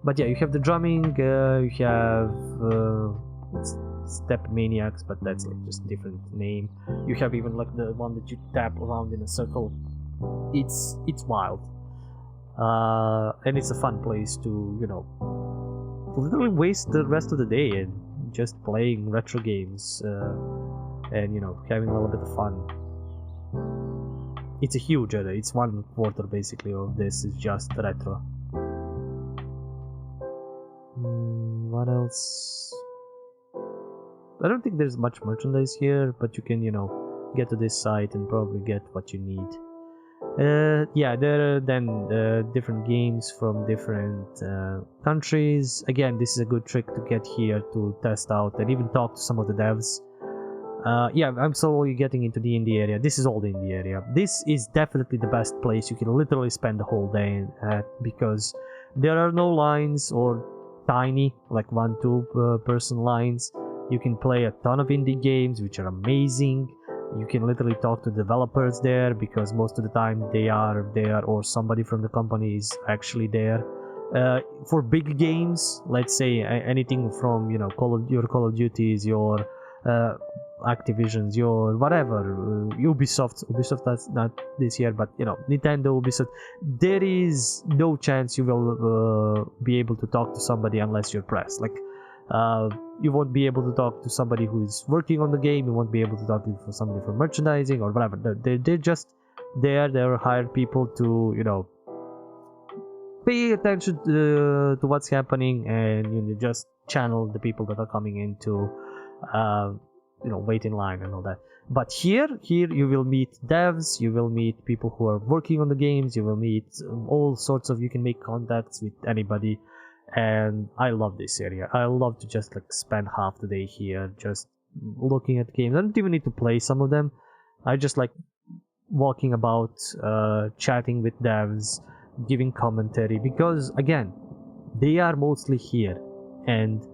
But yeah, you have the drumming, you have Step Maniacs, but that's like just a different name. You have even like the one that you tap around in a circle. It's wild, and it's a fun place to, you know, literally waste the rest of the day and just playing retro games, and, you know, having a little bit of fun. It's a huge area. It's 1/4 basically of this is just retro. What else? I don't think there's much merchandise here, but you can, you know, get to this site and probably get what you need. Yeah, there are then different games from different countries. Again, this is a good trick to get here to test out and even talk to some of the devs. Yeah, I'm slowly getting into the indie area. This is all the indie area. This is definitely the best place you can literally spend the whole day at, because there are no lines, or tiny, like 1-2 person lines. You can play a ton of indie games, which are amazing. You can literally talk to developers there, because most of the time they are there, or somebody from the company is actually there. For big games, let's say anything from, you know, your Call of Duties, your Activisions, your whatever, Ubisoft that's not this year, but, you know, Nintendo, Ubisoft, there is no chance you will be able to talk to somebody unless you're press. Like, you won't be able to talk to somebody who is working on the game. You won't be able to talk to somebody for merchandising or whatever. They're just there. They're hired people to, you know, pay attention to what's happening, and, you know, just channel the people that are coming in to, you know, wait in line and all that. But here you will meet devs, you will meet people who are working on the games, you will meet all sorts of, you can make contacts with anybody. And I love this area. I love to just like spend half the day here just looking at games. I don't even need to play some of them. I just like walking about, chatting with devs, giving commentary, because again, they are mostly here And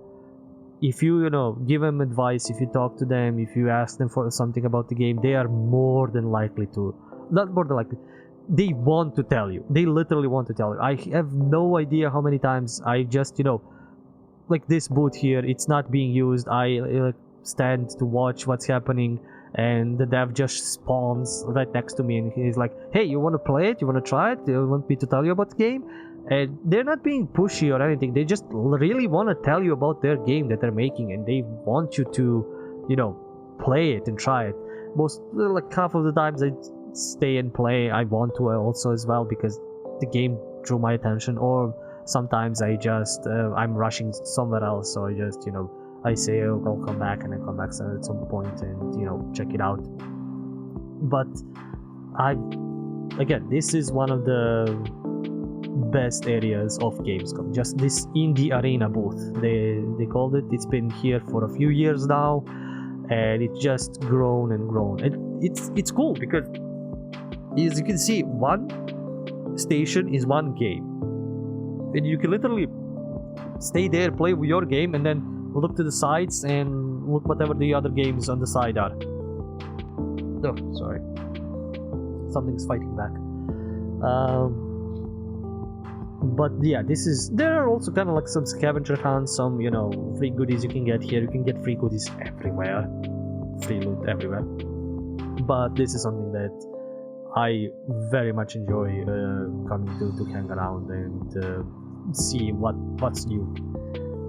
if you give them advice, if you talk to them, if you ask them for something about the game, they are more than likely to, not more than likely, they want to tell you. They literally want to tell you. I have no idea how many times I just like this booth here, it's not being used. I stand to watch what's happening, and the dev just spawns right next to me, and he's like, hey, you want to play it? You want to try it? You want me to tell you about the game? And they're not being pushy or anything. They just really want to tell you about their game that they're making, and they want you to play it and try it. Most, like half of the times I stay and play, I want to also as well, because the game drew my attention. Or sometimes I just I'm rushing somewhere else, so I just I say, oh, I'll come back, and I come back at some point and check it out. But again, this is one of the best areas of Gamescom, just this indie arena booth, they called it. It's been here for a few years now, and it's just grown and grown. It's cool because, as you can see, one station is one game, and you can literally stay there, play with your game, and then look to the sides and look whatever the other games on the side are. Oh, sorry, something's fighting back. But yeah, there are also kind of like some scavenger hunts, some free goodies you can get here. You can get free goodies everywhere, free loot everywhere. But this is something that I very much enjoy coming to hang around and see what's new.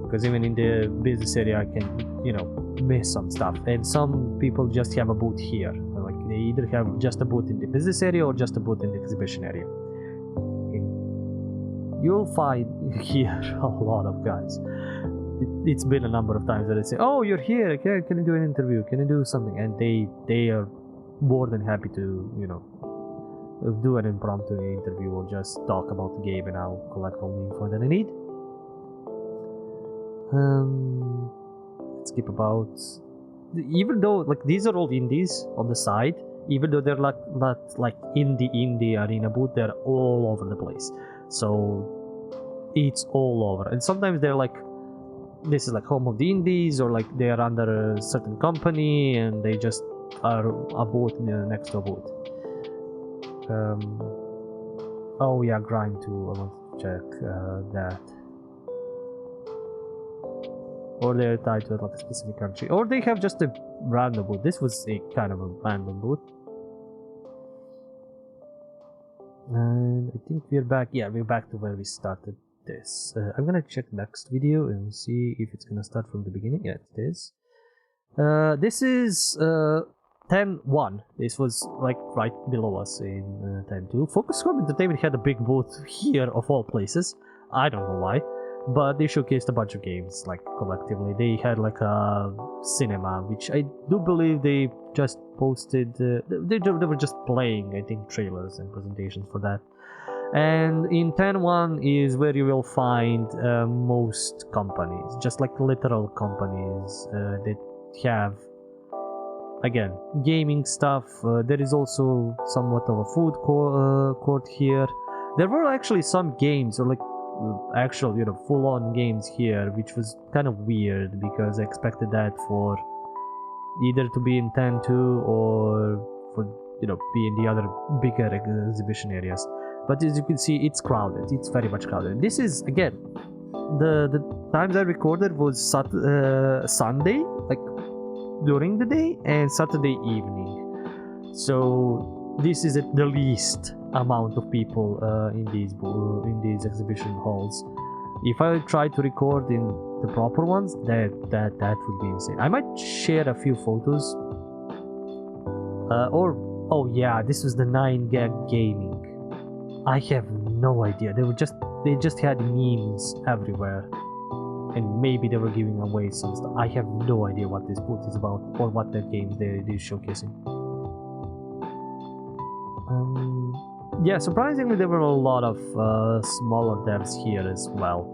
Because even in the business area, I can miss some stuff. And some people just have a booth here. Like they either have just a booth in the business area or just a booth in the exhibition area. You'll find here a lot of guys. It's been a number of times that they say, oh, you're here, can you do an interview, can you do something? And they are more than happy to do an impromptu interview or just talk about the game, and I'll collect all the info that I need. Let's skip about, even though like these are all indies on the side, even though they're not like in the indie arena booth, they're all over the place. So it's all over, and sometimes they're like, this is like home of the indies, or like they are under a certain company and they just are a booth next to a booth. Oh yeah, Grime too, I want to check that. Or they're tied to like a specific country, or they have just a random booth. This was a kind of a random booth. And I think we're back. Yeah, we're back to where we started this. I'm gonna check next video and see if it's gonna start from the beginning. Yeah, it is. This is 10-1. This was like right below us in 10-2. Focus Home Entertainment had a big booth here of all places. I don't know why, but they showcased a bunch of games like collectively. They had like a cinema, which I do believe they just posted. They were just playing, I think, trailers and presentations for that. And in 10-1 is where you will find most companies, just like literal companies that have, again, gaming stuff. There is also somewhat of a food court here. There were actually some games, or like actual full-on games here, which was kind of weird because I expected that for either to be in 10-2 or for be in the other bigger exhibition areas. But as you can see, it's crowded. It's very much crowded. This is, again, the times I recorded was Sunday, like during the day, and Saturday evening. So this is at the least amount of people in these exhibition halls. If I try to record in the proper ones, that would be insane. I might share a few photos. Oh yeah, this was the 9gag gaming. I have no idea. They just had memes everywhere, and maybe they were giving away some stuff. I have no idea what this booth is about or what their games they're showcasing. Yeah, surprisingly there were a lot of smaller devs here as well,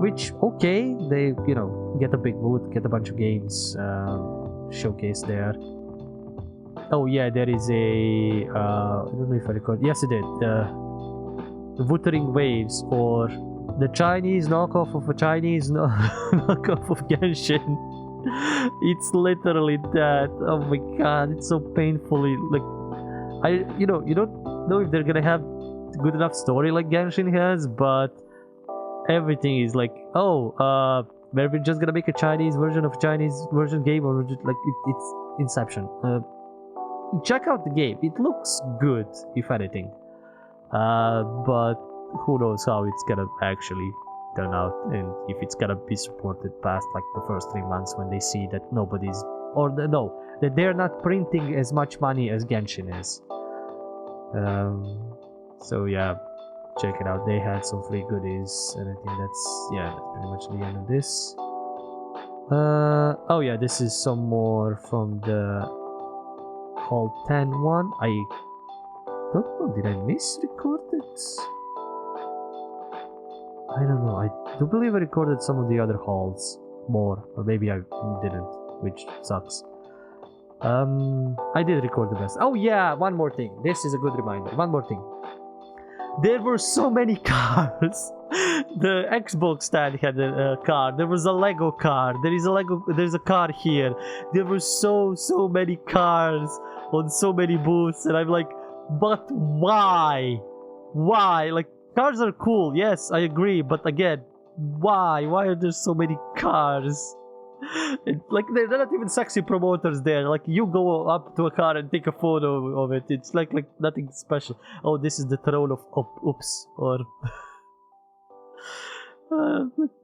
which, okay, they get a big booth, get a bunch of games showcased there. Oh yeah, there is a I don't know if I recorded. Yes, I did. The Wuthering Waves, or The Chinese knockoff of a Chinese knockoff of Genshin. It's literally that. Oh my god, it's so painfully like you don't know if they're gonna have good enough story like Genshin has, but everything is like, we're just gonna make a Chinese version of a Chinese version game, or just like it's Inception. Check out the game; it looks good, if anything. But who knows how it's gonna actually turn out, and if it's gonna be supported past like the first 3 months when they see that that they're not printing as much money as Genshin is. So yeah, check it out. They had some free goodies, and I think that's pretty much the end of this. Oh yeah, this is some more from the Hall 10 one. I don't know, did I misrecord it? I don't know, I do believe I recorded some of the other halls more, or maybe I didn't, which sucks. I did record the best. Oh yeah, one more thing. This is a good reminder. One more thing. There were so many cars. The Xbox stand had a car. There was a Lego car. There's a car here. There were so many cars on so many booths, and I'm like, but why? Why? Like, cars are cool, yes, I agree, but again, why? Why are there so many cars? Like, they're not even sexy promoters there. Like, you go up to a car and take a photo of it. It's like nothing special. Oh, this is the throne of oops, or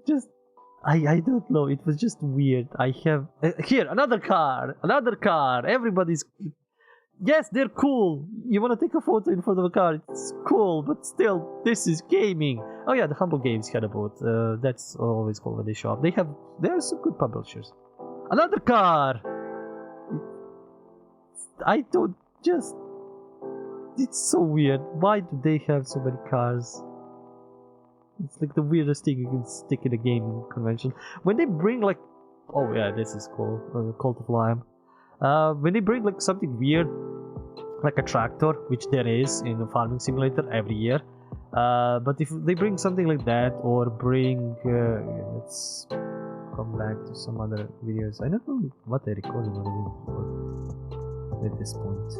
just I don't know. It was just weird. I have here another car. Everybody's. Yes, they're cool. You want to take a photo in front of a car, it's cool, but still, this is gaming. Oh yeah, the Humble Games had a booth. That's always cool when they show up. They are some good publishers. Another car! I don't just... It's so weird. Why do they have so many cars? It's like the weirdest thing you can stick in a gaming convention. When they bring like... Oh yeah, this is cool. Cult of Lime. When they bring like something weird, like a tractor, which there is in a farming simulator every year, but if they bring something like that, or bring let's come back to some other videos. I don't know what I recorded at this point.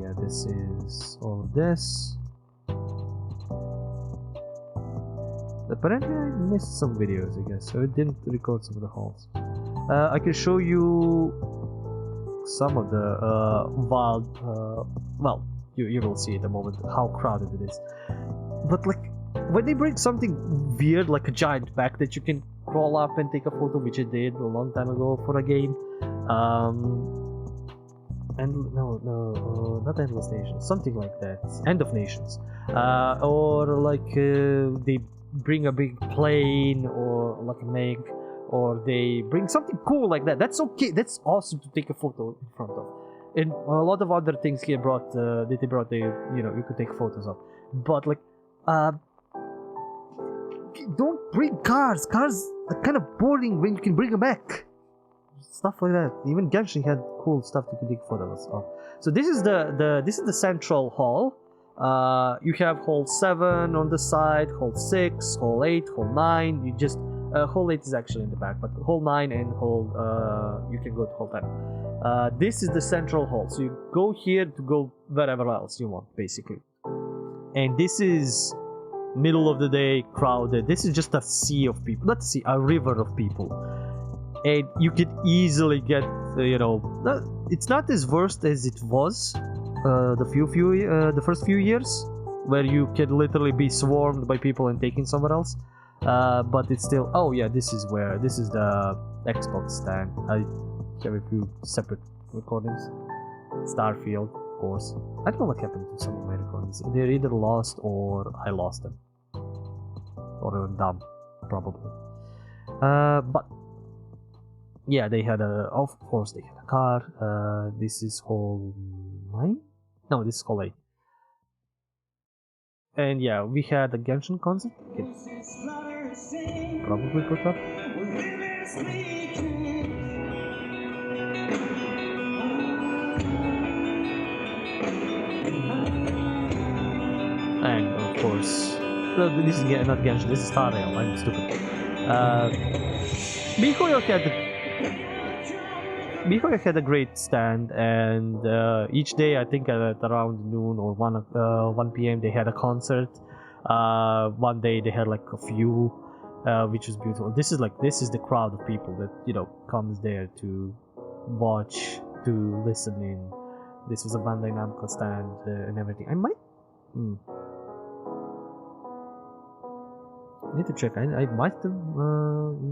Yeah, this is all of this. Apparently I missed some videos, I guess, so I didn't record some of the halls. I can show you some of the wild, well, you will see in a moment how crowded it is. But like, when they bring something weird, like a giant bag that you can crawl up and take a photo, which I did a long time ago for a game, and no, not Endless Nations, something like that, End of Nations, or like they bring a big plane, or like a Meg, or they bring something cool like that. That's okay. That's awesome to take a photo in front of. And a lot of other things here brought you could take photos of. But like, don't bring cars. Cars are kind of boring when you can bring them back. Stuff like that. Even Genshin had cool stuff you could take photos of. So this is the central hall. You have hall 7 on the side, hall 6, hall 8, hall 9. You just hall 8 is actually in the back, but hall 9 and hall you can go to hall 10. This is the central hall, so you go here to go wherever else you want, basically. And this is middle of the day, crowded. This is just a sea of people, not a sea, a river of people. And you could easily get, it's not as worst as it was the first few years, where you could literally be swarmed by people and taken somewhere else. But it's still. Oh yeah, this is the Xbox stand. I have a few separate recordings. Starfield, of course. I don't know what happened to some of my recordings. They're either lost or I lost them, or dumb, probably. But yeah, they had of course they had a car. This is hall 9? No, this is hall 8. And yeah, we had a Genshin concert. Probably put up. And of course, No, this is not Genshin. This is Star Rail. I'm stupid. Mihoyo had a great stand, and each day I think at around noon or 1 p.m. they had a concert. One day they had like a few, which was beautiful. This is the crowd of people that comes there to watch, to listen in. This was a Bandai Namco stand and everything. I might. I need to check. I might have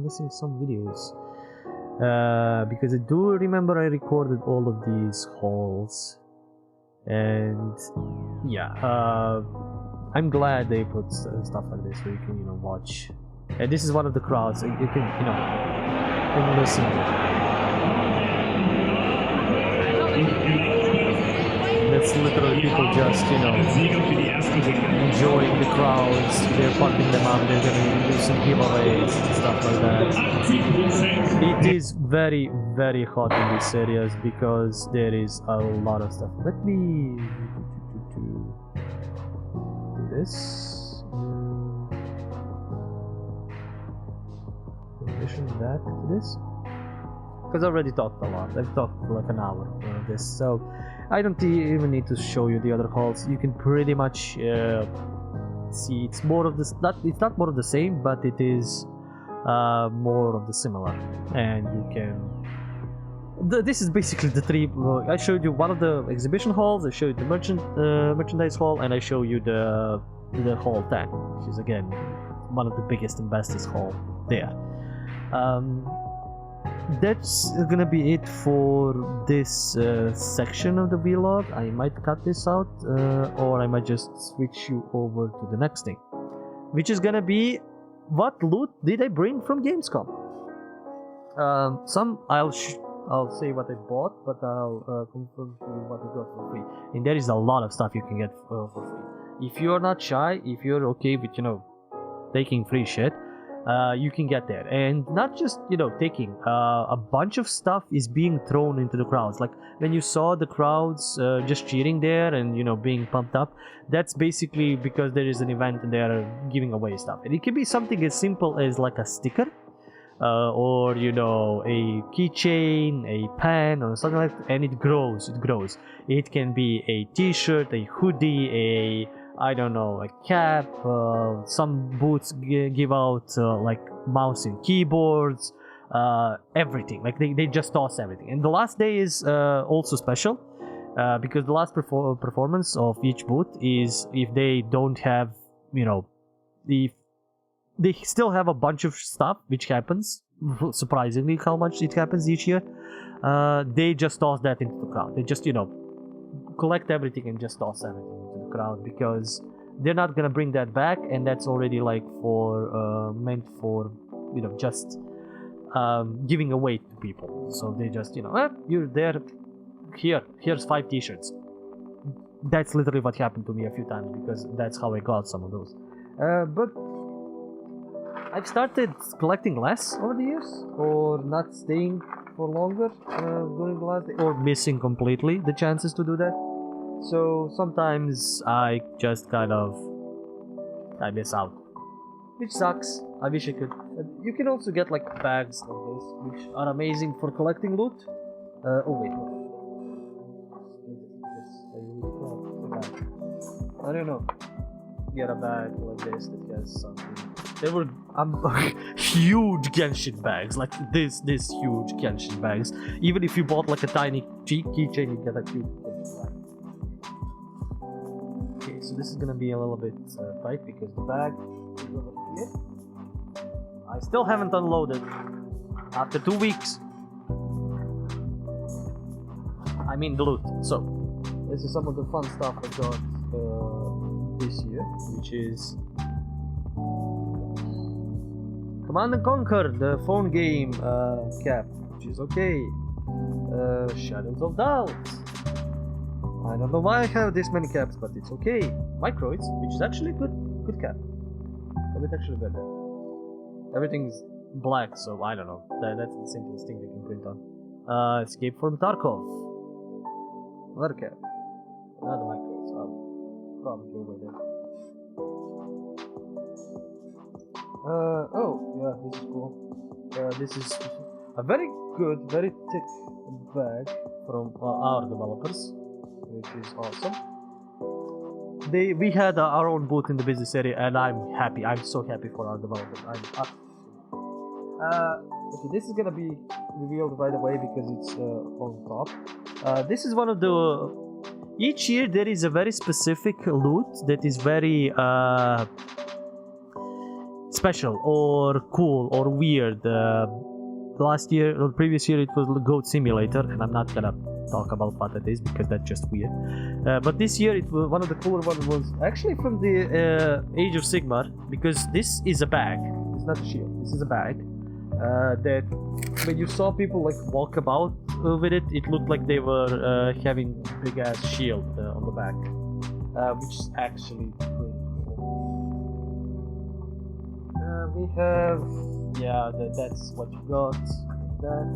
missing some videos. Because I do remember I recorded all of these halls, and yeah, I'm glad they put stuff like this where you can watch. And this is one of the crowds. You can listen. That's literally people just enjoying the crowds. They're pumping them up. They're gonna do some giveaways and stuff like that. It is very, very hot in these areas because there is a lot of stuff. Let me do this. Transition back to this. Because I already talked a lot. I've talked for like an hour of this, so I don't even need to show you the other halls. You can pretty much see it's more of this. It's not more of the same, but it is more of the similar. And you can. This is basically the three. I showed you one of the exhibition halls. I showed you the merchandise hall, and I show you the hall 10, which is again one of the biggest and bestest hall there. That's gonna be it for this section of the vlog. I might cut this out, or I might just switch you over to the next thing, which is gonna be what loot did I bring from Gamescom. Some I'll say what I bought, but I'll confirm to you what I got for free. And there is a lot of stuff you can get for free. If you're not shy, if you're okay with taking free shit, you can get there. And not just taking a bunch of stuff is being thrown into the crowds. Like when you saw the crowds just cheering there and being pumped up, that's basically because there is an event and they are giving away stuff. And it can be something as simple as like a sticker, or a keychain, a pen, or something like that, and it grows. It can be a t-shirt, a hoodie, a cap. Some booths give out like mouse and keyboards, everything. Like they just toss everything. And the last day is also special, because the last performance of each booth is if they don't have, if they still have a bunch of stuff, which happens surprisingly how much it happens each year. They just toss that into the crowd. They just collect everything and just toss everything into the crowd, because they're not gonna bring that back, and that's already like for meant for just giving away to people. So they just you're there, here's 5 t-shirts. That's literally what happened to me a few times, because that's how I got some of those. But I've started collecting less over the years, or not staying for longer during the last day, or missing completely the chances to do that. So sometimes I just I miss out, which sucks. I wish I could. You can also get like bags like this, which are amazing for collecting loot. Oh wait. I don't know. Get a bag like this that has something. There were huge Genshin bags, like this huge Genshin bags. Even if you bought like a tiny keychain, you get a huge Genshin bag. Okay, so this is gonna be a little bit tight because the bag is over here. I still haven't unloaded after 2 weeks. I mean the loot. So this is some of the fun stuff I got this year, which is Command & Conquer, the phone game cap, which is okay. Shadows of Doubt. I don't know why I have this many caps, but it's okay. Microids, which is actually a good cap. A bit actually better. Everything's black, so I don't know. That's the simplest thing they can print on. Escape from Tarkov. Another cap. Another microids. Probably over there. Oh, yeah, this is cool. This is a very good, very thick bag from our developers, which is awesome. We had our own booth in the business area, and I'm happy. I'm so happy for our developers. Okay, this is gonna be revealed right away because it's on top. This is one of the. Each year there is a very specific loot that is very special or cool or weird. Last year or previous year it was Goat Simulator, and I'm not gonna talk about what it is because that's just weird. But this year it was one of the cooler ones was actually from the Age of Sigmar, because this is a bag. It's not a shield. This is a bag that when you saw people like walk about with it, it looked like they were having big ass shield on the back, which is actually pretty cool. We have, yeah, that's what you got. That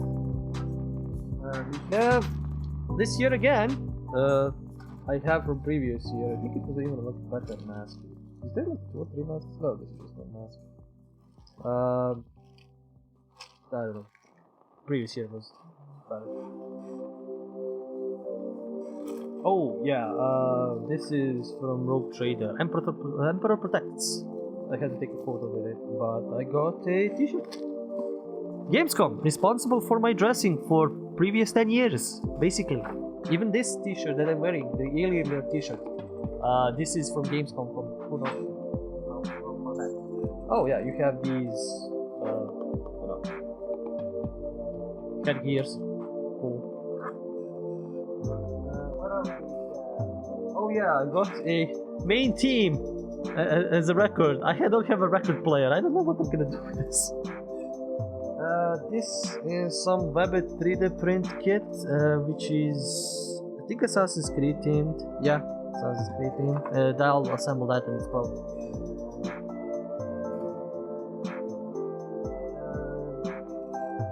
we have this year again. I have from previous year. I think it was even a much better mask. Is there like 2 or 3 masks? No, this is just one mask. I don't know. Previous year was better. Oh yeah, this is from Rogue Trader. Emperor Protects. I had to take a photo with it, but I got a t-shirt. Gamescom, responsible for my dressing for previous 10 years, basically. Even this t-shirt that I'm wearing, the Alien t-shirt, this is from Gamescom, from who knows? Oh yeah, you have these, headgears. Cool. What else? Oh yeah, I got a main team as a record. I don't have a record player. I don't know what I'm gonna do with this. This is some Webbed 3D print kit, which is, I think, Assassin's Creed themed. Yeah, Assassin's Creed themed. I'll assemble that and it's probably.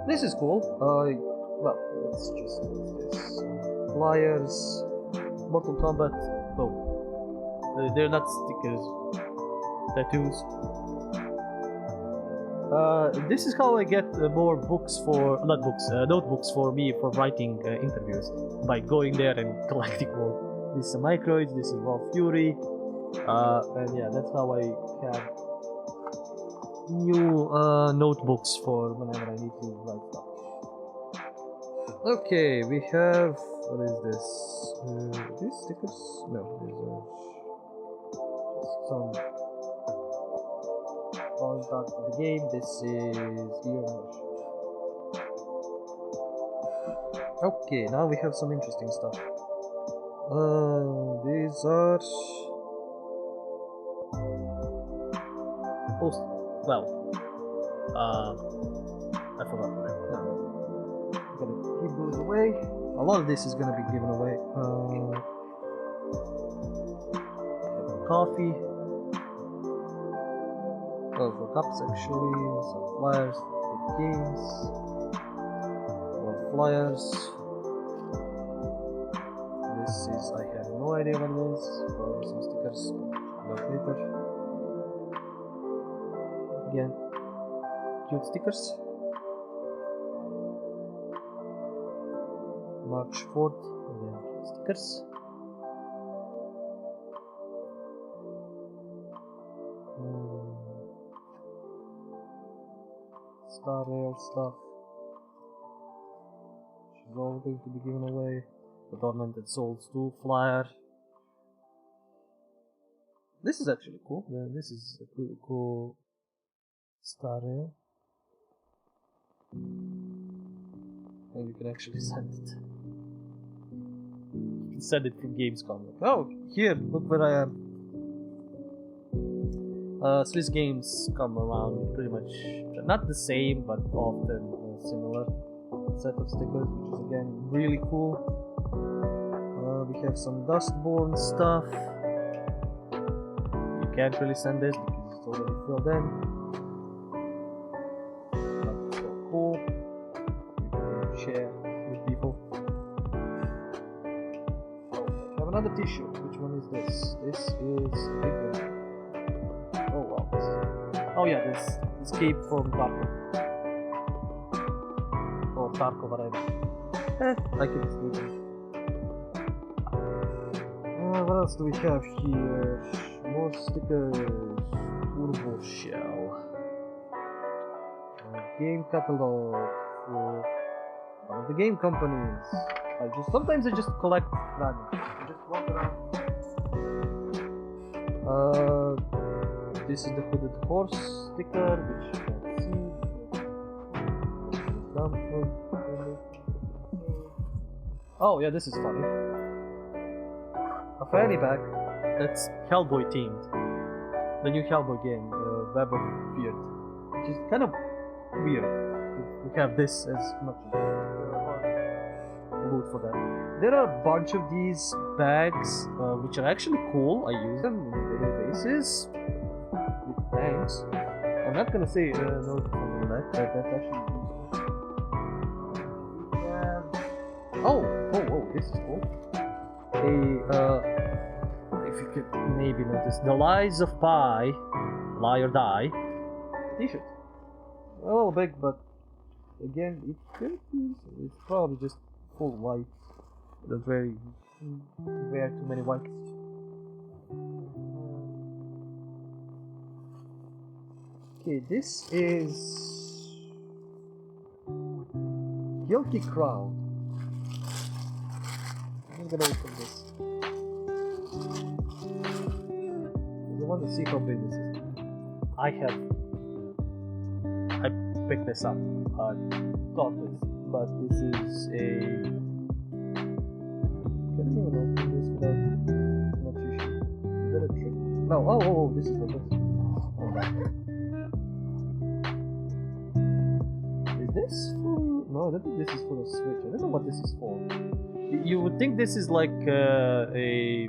This is cool. Well, let's just use this. Flyers, Mortal Kombat. Oh, they're not stickers. Tattoos. This is how I get more books for, not books, notebooks for me for writing interviews, by going there and collecting more. This is a Microids, this is Raw Fury, and yeah, that's how I have new notebooks for whenever I need to write stuff. Okay, we have, what is this? These stickers? No, these are some all parts of the game. This is here. Okay, now we have some interesting stuff. These are well, I forgot what it. No. I'm gonna keep those away. A lot of this is gonna be given away. Coffee. Oh, for cups actually, some flyers, big games, more flyers. This is, I have no idea what it is, probably some stickers, look later. Again, cute stickers. March 4th, again, stickers. Star Rail stuff, which is all going to be given away. The Tormented Souls 2 flyer. This is actually cool. Yeah, this is a cool Star Rail. And you can actually send it. You can send it from Gamescom. Like, oh, here, look where I am. Swiss games come around pretty much, not the same, but often similar set of stickers, which is again really cool. We have some Dustborn stuff. You can't really send this because it's already filled in. But so cool. You can share with people. Oh, I have another t-shirt. Which one is this? This is a big one. Oh wow, oh yeah, this escape from Tarkov. Or Tarkov, whatever. I keep escaping. What else do we have here? More stickers. Turbo Shell. Game catalog for one of the game companies. Sometimes I just collect random. I just walk around. This is the hooded horse sticker, which you can see. Oh yeah, this is funny. A fanny pack that's Hellboy themed. The new Hellboy game, Web of Fear, which is kind of weird. We have this as much loot for that. There are a bunch of these bags, which are actually cool. I use them on a daily basis with tanks. I'm not gonna say no to something like that. That's actually useful. Oh, this is cool. If you could maybe notice, the Lies of Pi, Lie or Die t-shirt. A little big, but again, it could be. It's probably just full white. Don't wear too many whites. Okay, this is Guilty Crown. I'm gonna open this. I want to see how big this is. I picked this up. I got this, but this is a. Can I even open this without much issue? Is that a trick? No. Oh, this is what this. Is this for? No, I don't think this is for the Switch. I don't know what this is for. You would think this is like a.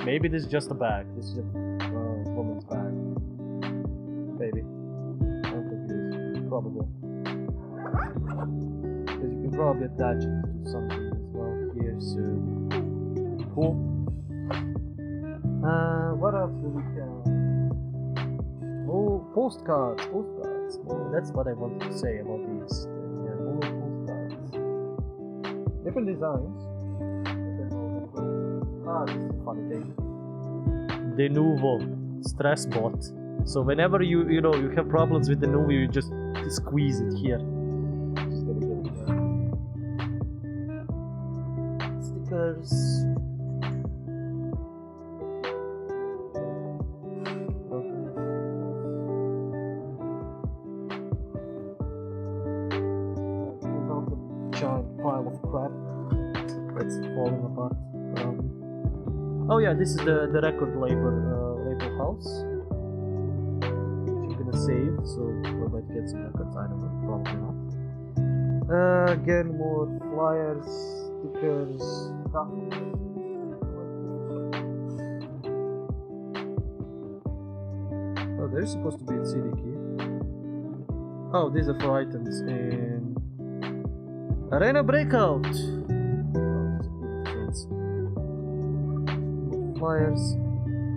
Maybe this is just a bag. This is a woman's bag. Maybe. I'm confused. Probably. Because you can probably attach it to something as well here, so. Cool. What else do we have? Oh, postcards. Postcards. Oh, that's what I wanted to say about these. Yeah, more postcards. Different designs. This is a funny thing. De Nuvo stress bot. So whenever you have problems with the Nuvo, you just squeeze it here. Just gonna get it there. Stickers. Giant pile of crap that's falling apart. Oh yeah, this is the record label house, which you're gonna save, so we might get some records. I don't know, probably not. Again, more flyers, stickers, stuff. Oh, there's supposed to be a CD key. Oh, these are for items in Arena Breakout. Flyers.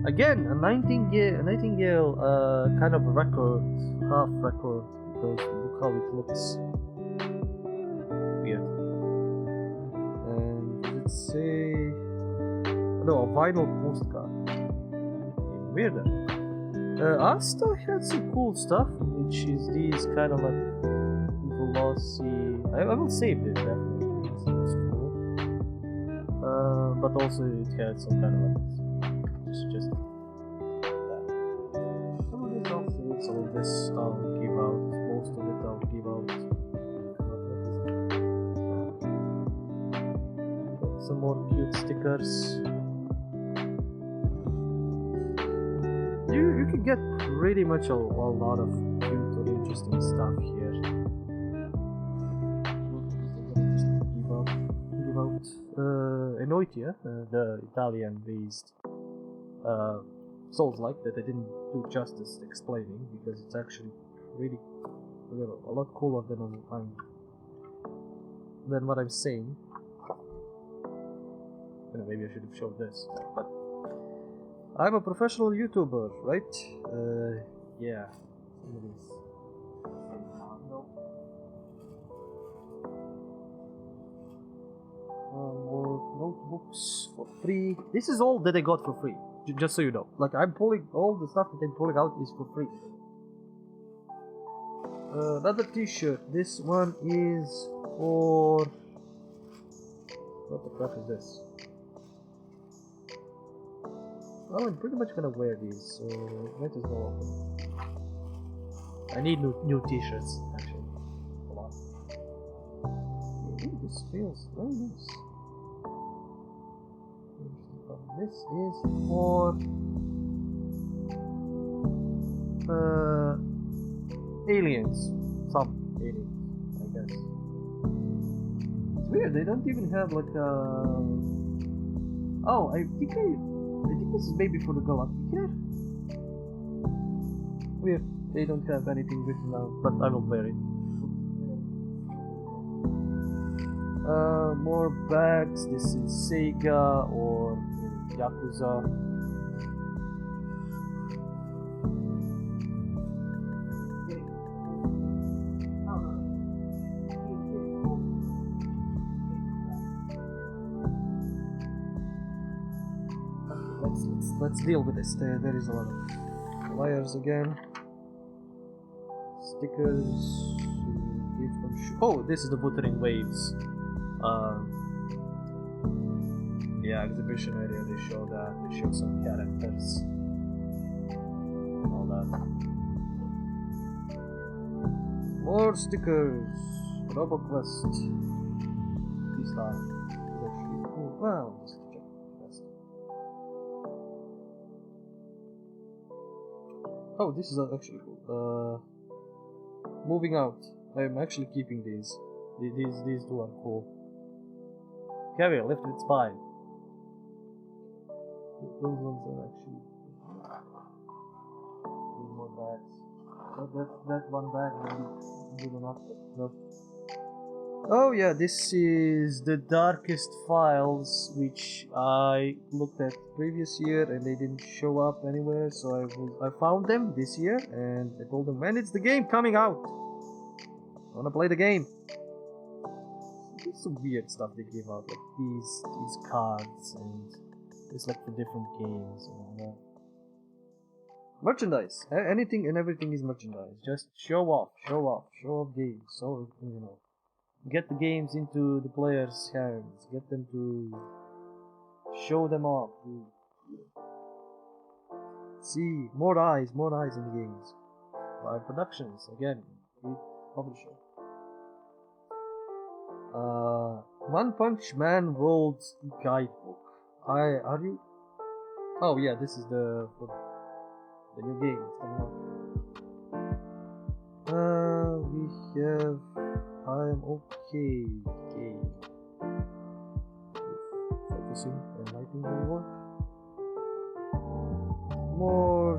Again, a Nightingale kind of record, half record, because look how it looks. Weird. And does it say? No, a vinyl postcard. Even weirder. Asta had some cool stuff, which is these kind of like glossy. I will save this definitely. It's cool. But also it had some kind of like just that. Some of this I'll save, some of this I'll give out, most of it I'll give out. Some more cute stickers. You can get pretty much a lot of cute or interesting stuff here. Give out Enoitia, the Italian-based Souls-like that I didn't do justice explaining because it's actually really a lot cooler than what I'm saying. Maybe I should have showed this, but I'm a professional YouTuber, right? Yeah, some of these More notebooks for free. This is all that I got for free. Just so you know. Like, I'm pulling all the stuff that I'm pulling out is for free. Another t-shirt. This one is for... What the crap is this? Well, I'm pretty much gonna wear these, so might as well open. I need new t-shirts, actually. Hold on. Ooh, this feels very nice. This is for aliens. Some aliens, I guess. It's weird, they don't even have like a... Oh, I think this is maybe for the Galactic here. Weird, they don't have anything written down, but I will wear it. More bags. This is Sega or Yakuza. Let's deal with this. There is a lot of flyers again. Stickers. Oh, this is the Wuthering Waves. Yeah, exhibition area. They show that. They show some characters. And all that. More stickers. RoboQuest. This time is actually cool. Well, just check the rest. Oh, this is actually cool. Moving out. I'm actually keeping these. These two are cool. Carrier, lift with spine. Those ones are actually more bags. That one bag maybe good enough. No. Oh yeah, this is the Darkest Files, which I looked at previous year and they didn't show up anywhere, so I found them this year and I told them, when is the game coming out? I wanna play the game. There's some weird stuff they give out, like these cards, and it's like for different games and all that. Merchandise. Anything and everything is merchandise. Just show off games. So, you know, get the games into the players' hands. Get them to show them off. See, more eyes in the games. By Productions, again, publisher. One Punch Man World Guidebook. Are you? Oh yeah, this is the new game that's coming up. We have I'm okay. Focusing and lighting will work. More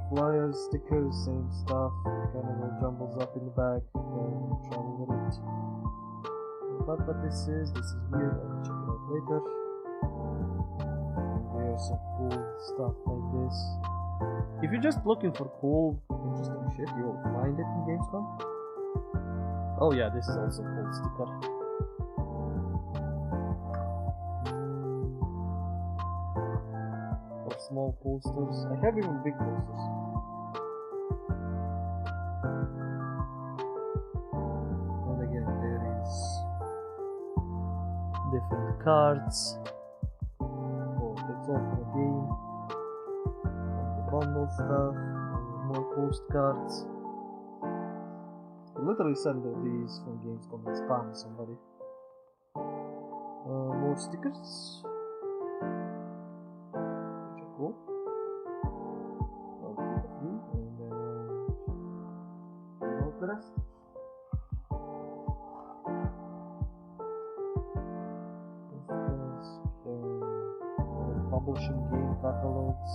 flyers, stickers, same stuff. Kind of all jumbles up in the back. Travel with it. But what this is weird. I'll check it out later. There's some cool stuff like this. If you're just looking for cool, interesting shit, you'll find it in Gamescom. Oh yeah, this is also a cool sticker. Or small posters. I have even big posters. And again, there is different cards. Oh, that's all for the game. Bundle stuff, more postcards. I literally send these from Gamescom and spam somebody. More stickers. Which are cool. I'll keep a few and then note the rest. Publishing game catalogs.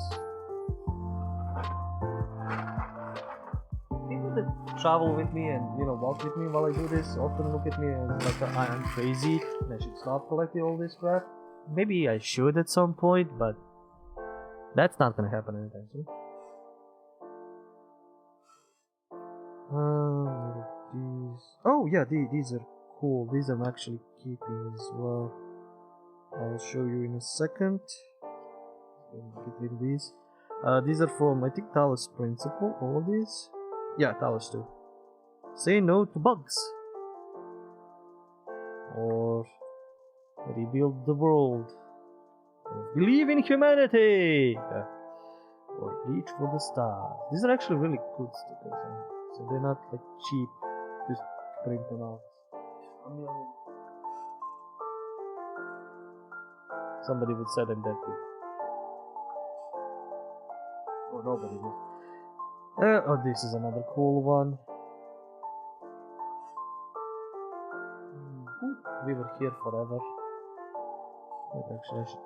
People that travel with me and walk with me while I do this often look at me and like I'm crazy and I should stop collecting all this crap. Maybe I should at some point, but that's not gonna happen anytime soon. Oh yeah, these are cool. These I'm actually keeping as well. I'll show you in a second. Get rid of these. These are from, I think, Talos Principle. All of these. Yeah, Talos too. Say no to bugs. Or rebuild the world. Or believe in humanity. Or reach for the stars. These are actually really good stickers. So they're not like cheap. Just print them out. Somebody would say them that good. Or nobody would. Oh, this is another cool one. We were here forever. But actually, I should...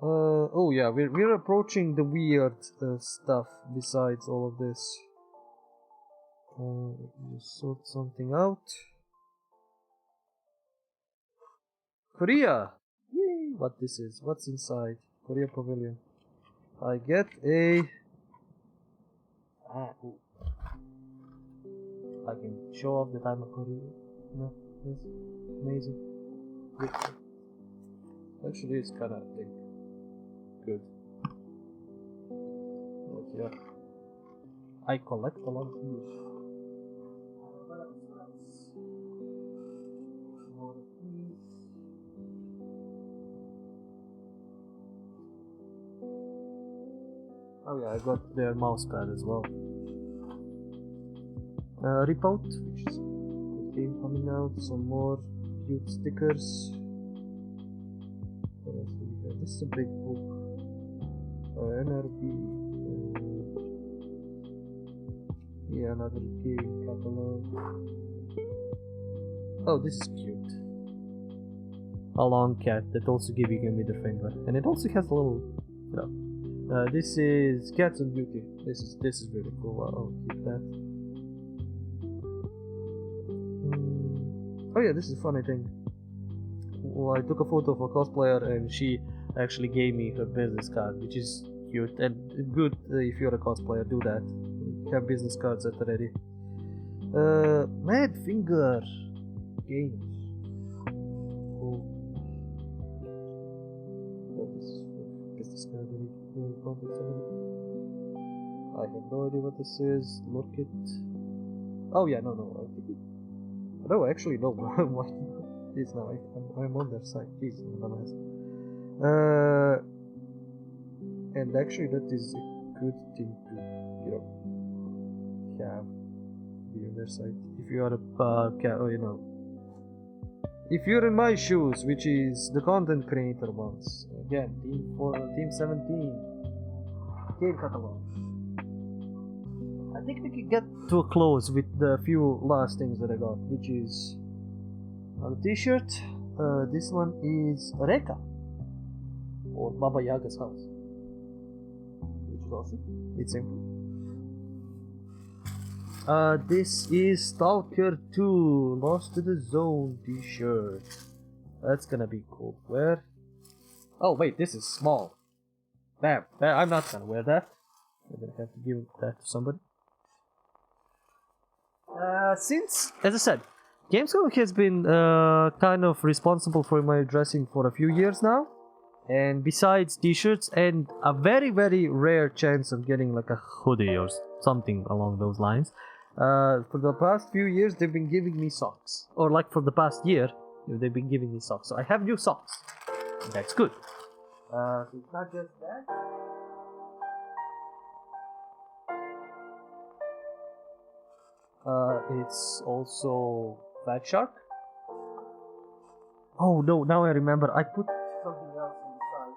oh yeah, we're approaching the weird stuff besides all of this. Just sort something out. Korea! Yay! What this is? What's inside? Korea Pavilion. I get a... Ooh. I can show off that I'm a Korean. No, it's amazing. Good. Actually, it's kinda, I think, good. But yeah. I collect a lot of these. Oh yeah, I got their mousepad as well. Ripout, which is a game coming out, some more cute stickers. What else do we have? This is a big book. NRB. Yeah, another game catalog. Oh, this is cute. A long cat that also gives you a middle finger, and it also has a little, you know. This is Cats on Duty. This is really cool. I'll keep that. Oh yeah, this is a funny thing. Well, I took a photo of a cosplayer and she actually gave me her business card, which is cute and good. If you're a cosplayer, do that. Have business cards at the ready. Mad Finger Games. Cool. Business card. I have no idea what this is. Look it. Oh yeah, no. No, actually, no. It's now. I'm on their side. Jeez, dumbass. And actually, that is a good thing to, have be on their side. If you are a if you're in my shoes, which is the content creator ones. Again, Team 17, game catalog. I think we can get to a close with the few last things that I got, which is a t-shirt. This one is Reka, or Baba Yaga's house, which is awesome. It's simple. This is Stalker 2 Lost to the Zone t-shirt. That's gonna be cool. Where? Oh wait, this is small. Damn, I'm not gonna wear that. I'm gonna have to give that to somebody. Since, as I said, Gamescom has been kind of responsible for my dressing for a few years now, and besides t-shirts and a very very rare chance of getting like a hoodie or something along those lines, for the past few years they've been giving me socks, or like for the past year they've been giving me socks, so I have new socks. That's good. So it's not just that. It's also Fat Shark. Oh no, now I remember. I put something else inside.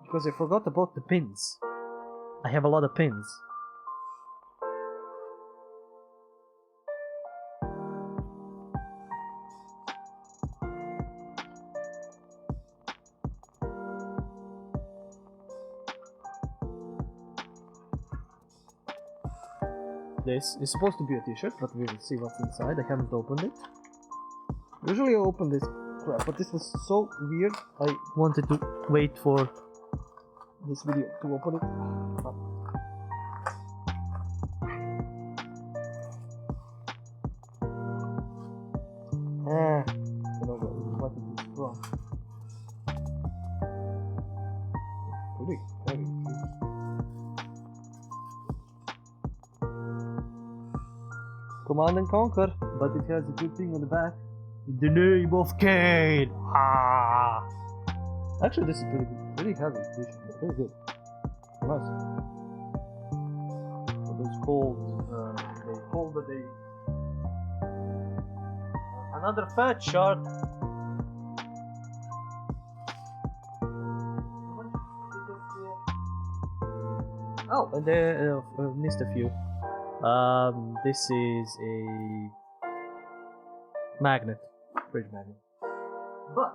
Because I forgot about the pins. I have a lot of pins. This is supposed to be a t-shirt, but we will see what's inside. I haven't opened it. Usually I open this crap, but this was so weird. I wanted to wait for this video to open it. I don't know what it is from. Pretty heavy. Command and Conquer, but it has a good thing on the back. The name of Cain! Ah! Actually, this is pretty good. Pretty heavy edition, but very good. Nice. What is called? They called it another fat shark. Oh, and they missed a few. This is a magnet, fridge magnet. But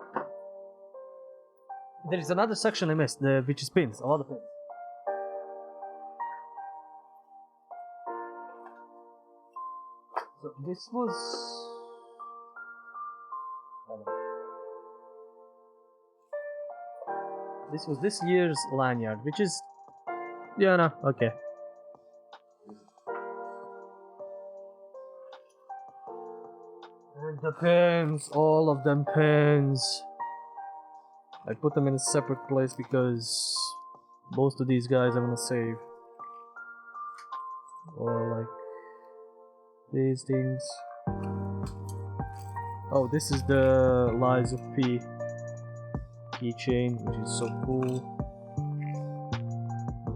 there is another section I missed, which is pins, a lot of pins. So this was... This was this year's lanyard, which is... Yeah, no, okay. And the pins, all of them pins. I put them in a separate place because most of these guys I want to save. Or like these things. Oh, this is the Lies of P keychain, which is so cool.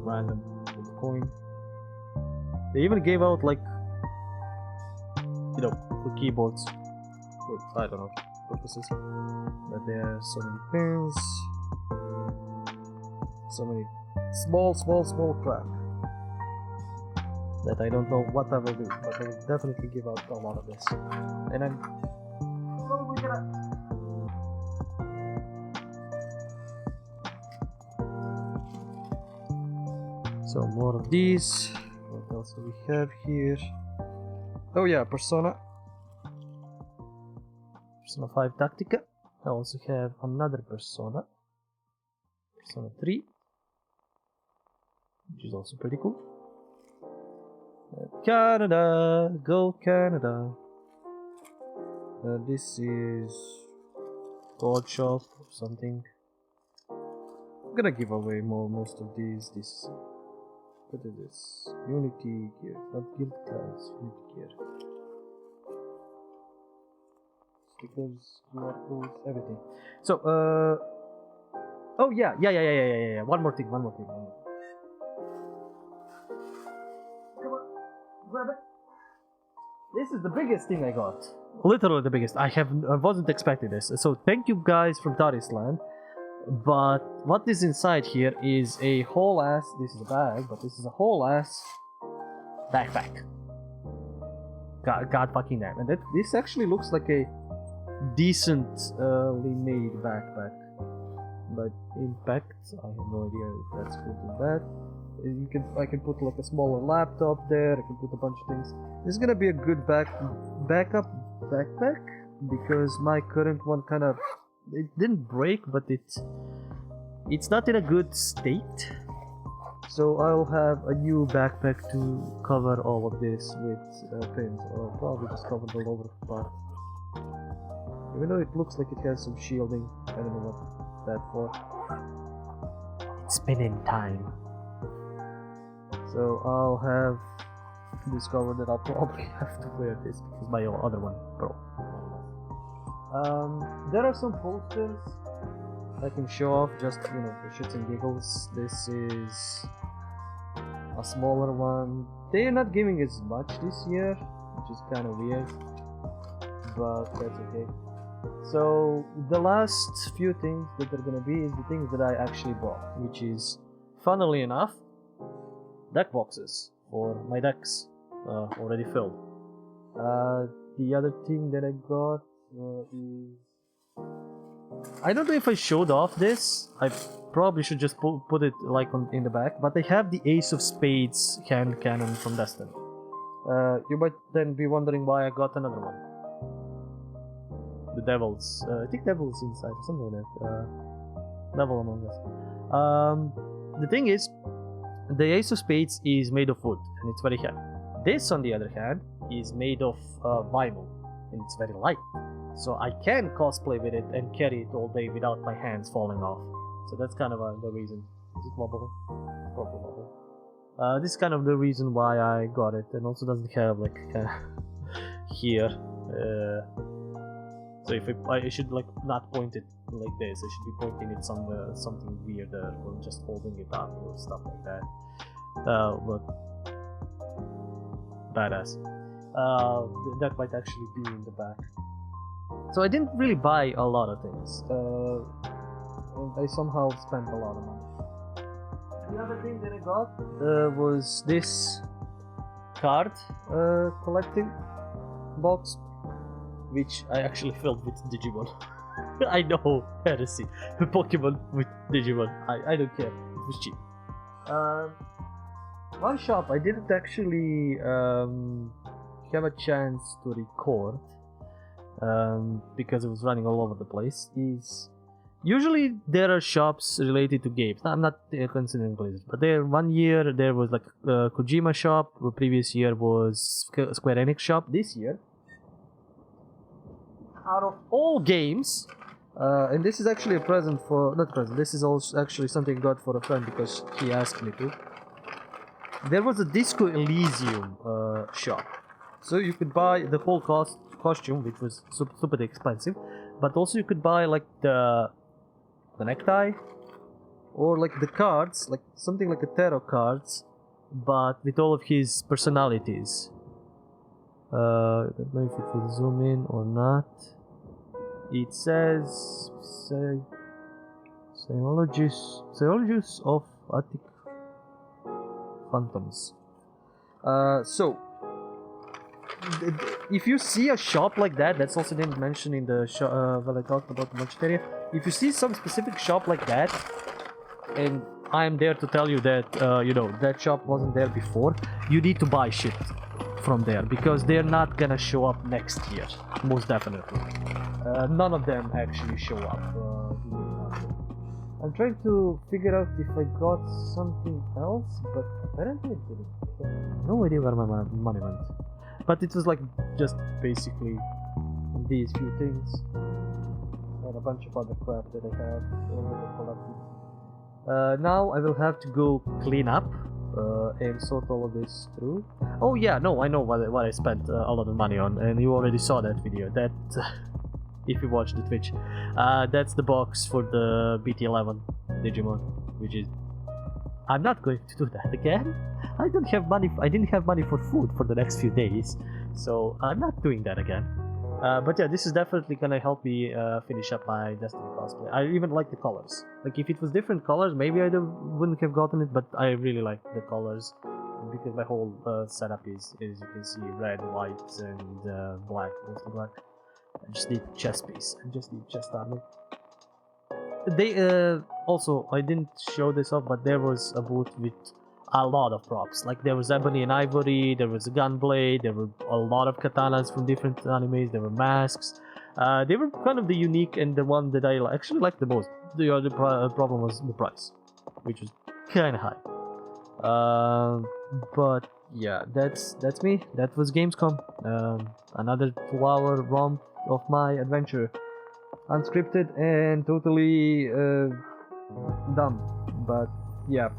Random with the coin. They even gave out like, you know, for keyboards. For, I don't know, purposes. But there are so many pins. So many small crap. That I don't know what I will do, but I will definitely give out a lot of this. And I'm probably gonna... So more of these. What else do we have here? Oh yeah, Persona 5 Tactica. I also have another Persona 3, which is also pretty cool. Canada, go Canada. This is God Shop or something. I'm gonna give away most of these. This, what is this? Unity gear, not guild class. Unity gear. Stickers, QR codes, everything. So, oh yeah. One more thing. Come on, grab it. This is the biggest thing I got. Literally the biggest. I wasn't expecting this. So thank you guys from Tarisland. But what is inside here is a whole ass. This is a bag, but this is a whole ass backpack. God fucking damn! And this actually looks like a decently made backpack. But Impact, I have no idea if that's good or bad. I can put like a smaller laptop there. I can put a bunch of things. This is gonna be a good backup backpack because my current one kind of, it didn't break, but it's not in a good state. So I'll have a new backpack to cover all of this with pins. Or I'll probably just cover the lower part. Even though it looks like it has some shielding, I don't know what that's for. It's spinning time. So I'll have discovered that I'll probably have to wear this because my other one broke. There are some posters I can show off, just, you know, for shits and giggles. This is a smaller one. They're not giving as much this year, which is kind of weird, but that's okay. So the last few things that are gonna be is the things that I actually bought, which is, funnily enough, deck boxes for my decks, already filled. The other thing that I got is... I don't know if I showed off this. I probably should just put it like in the back, but I have the Ace of Spades cannon from Destiny. You might then be wondering why I got another one. The Devil's, I think Devil's inside or something like that. Devil Among Us. the thing is, the Ace of Spades is made of wood and it's very heavy. This, on the other hand, is made of vinyl and it's very light. So I can cosplay with it and carry it all day without my hands falling off. So that's kind of the reason. Is it wobble? Probably wobble. This is kind of the reason why I got it, and also doesn't have like here. So if I should like not point it like this, I should be pointing it somewhere, something weirder, or just holding it up or stuff like that. But badass. That might actually be in the back. So I didn't really buy a lot of things. And I somehow spent a lot of money. The other thing that I got was this card collecting box, which I actually filled with Digimon. I know, heresy. Pokemon with Digimon. I don't care. It was cheap. One shop I didn't actually have a chance to record because it was running all over the place. Is usually there are shops related to games. Now, I'm not considering Blizzard, but there 1 year there was like Kojima shop. The previous year was Square Enix shop. This year, out of all games, and this is actually a present for not present. This is also actually something I got for a friend because he asked me to. There was a Disco Elysium shop, so you could buy the whole costume, which was super expensive, but also you could buy like the necktie, or like the cards, like something like a tarot cards, but with all of his personalities. I don't know if it will zoom in or not. It says Psychologists of Attic Phantoms. So if you see a shop like that, that's also didn't mention in the when I talked about the merchant area. If you see some specific shop like that, and I'm there to tell you that you know that shop wasn't there before, you need to buy shit from there because they're not gonna show up next year, most definitely. None of them actually show up. I'm trying to figure out if I got something else, but apparently I didn't. No idea where my money went. But it was like just basically these few things and a bunch of other crap that I have already collected. Now I will have to go clean up and sort all of this through. Oh yeah, no, I know what I spent a lot of money on, and you already saw that video. That if you watched the Twitch, that's the box for the BT11 Digimon, which is. I'm not going to do that again. I don't have money. I didn't have money for food for the next few days, so I'm not doing that again. But yeah, this is definitely gonna help me finish up my Destiny cosplay. I even like the colors. Like if it was different colors, maybe I wouldn't have gotten it. But I really like the colors because my whole setup is, as you can see, red, white, and black, mostly black. I just need chest piece. I just need chest armor. They also, I didn't show this off, but there was a booth with a lot of props. Like there was ebony and ivory, there was a gunblade, there were a lot of katanas from different animes, there were masks. They were kind of the unique and the one that I actually liked the most. The other problem was the price, which was kind of high. But yeah, that's me. That was Gamescom. Another 2-hour romp of my adventure. Unscripted and totally dumb, but yeah,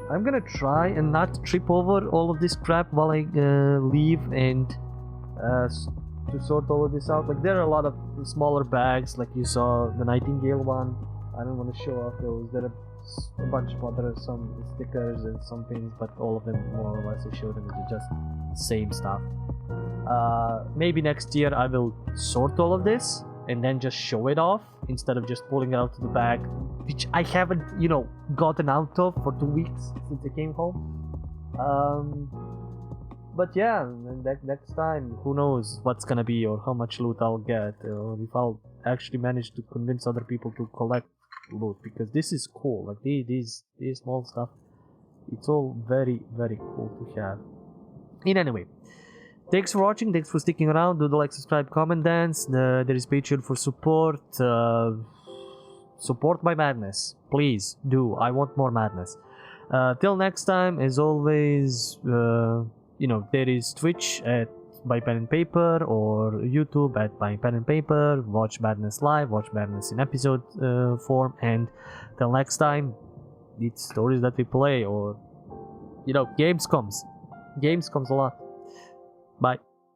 I'm gonna try and not trip over all of this crap while I leave and to sort all of this out. Like there are a lot of smaller bags, like you saw the Nightingale one. I don't want to show off those. There are a bunch of other some stickers and some things, but all of them more or less I showed them is just same stuff. Maybe next year I will sort all of this and then just show it off instead of just pulling it out of the bag, which I haven't, you know, gotten out of for 2 weeks since I came home. But yeah, next time, who knows what's gonna be or how much loot I'll get, or if I'll actually manage to convince other people to collect loot, because this is cool. Like these small stuff, it's all very cool to have. In any way, thanks for watching, thanks for sticking around. Do the like, subscribe, comment, dance. There is Patreon for support. Support my madness, please do. I want more madness. Till next time, as always, there is Twitch at by pen and paper, or YouTube at by pen and paper. Watch Badness live, watch Badness in episode form, and till next time, it's stories that we play, or Gamescoms a lot. Bye.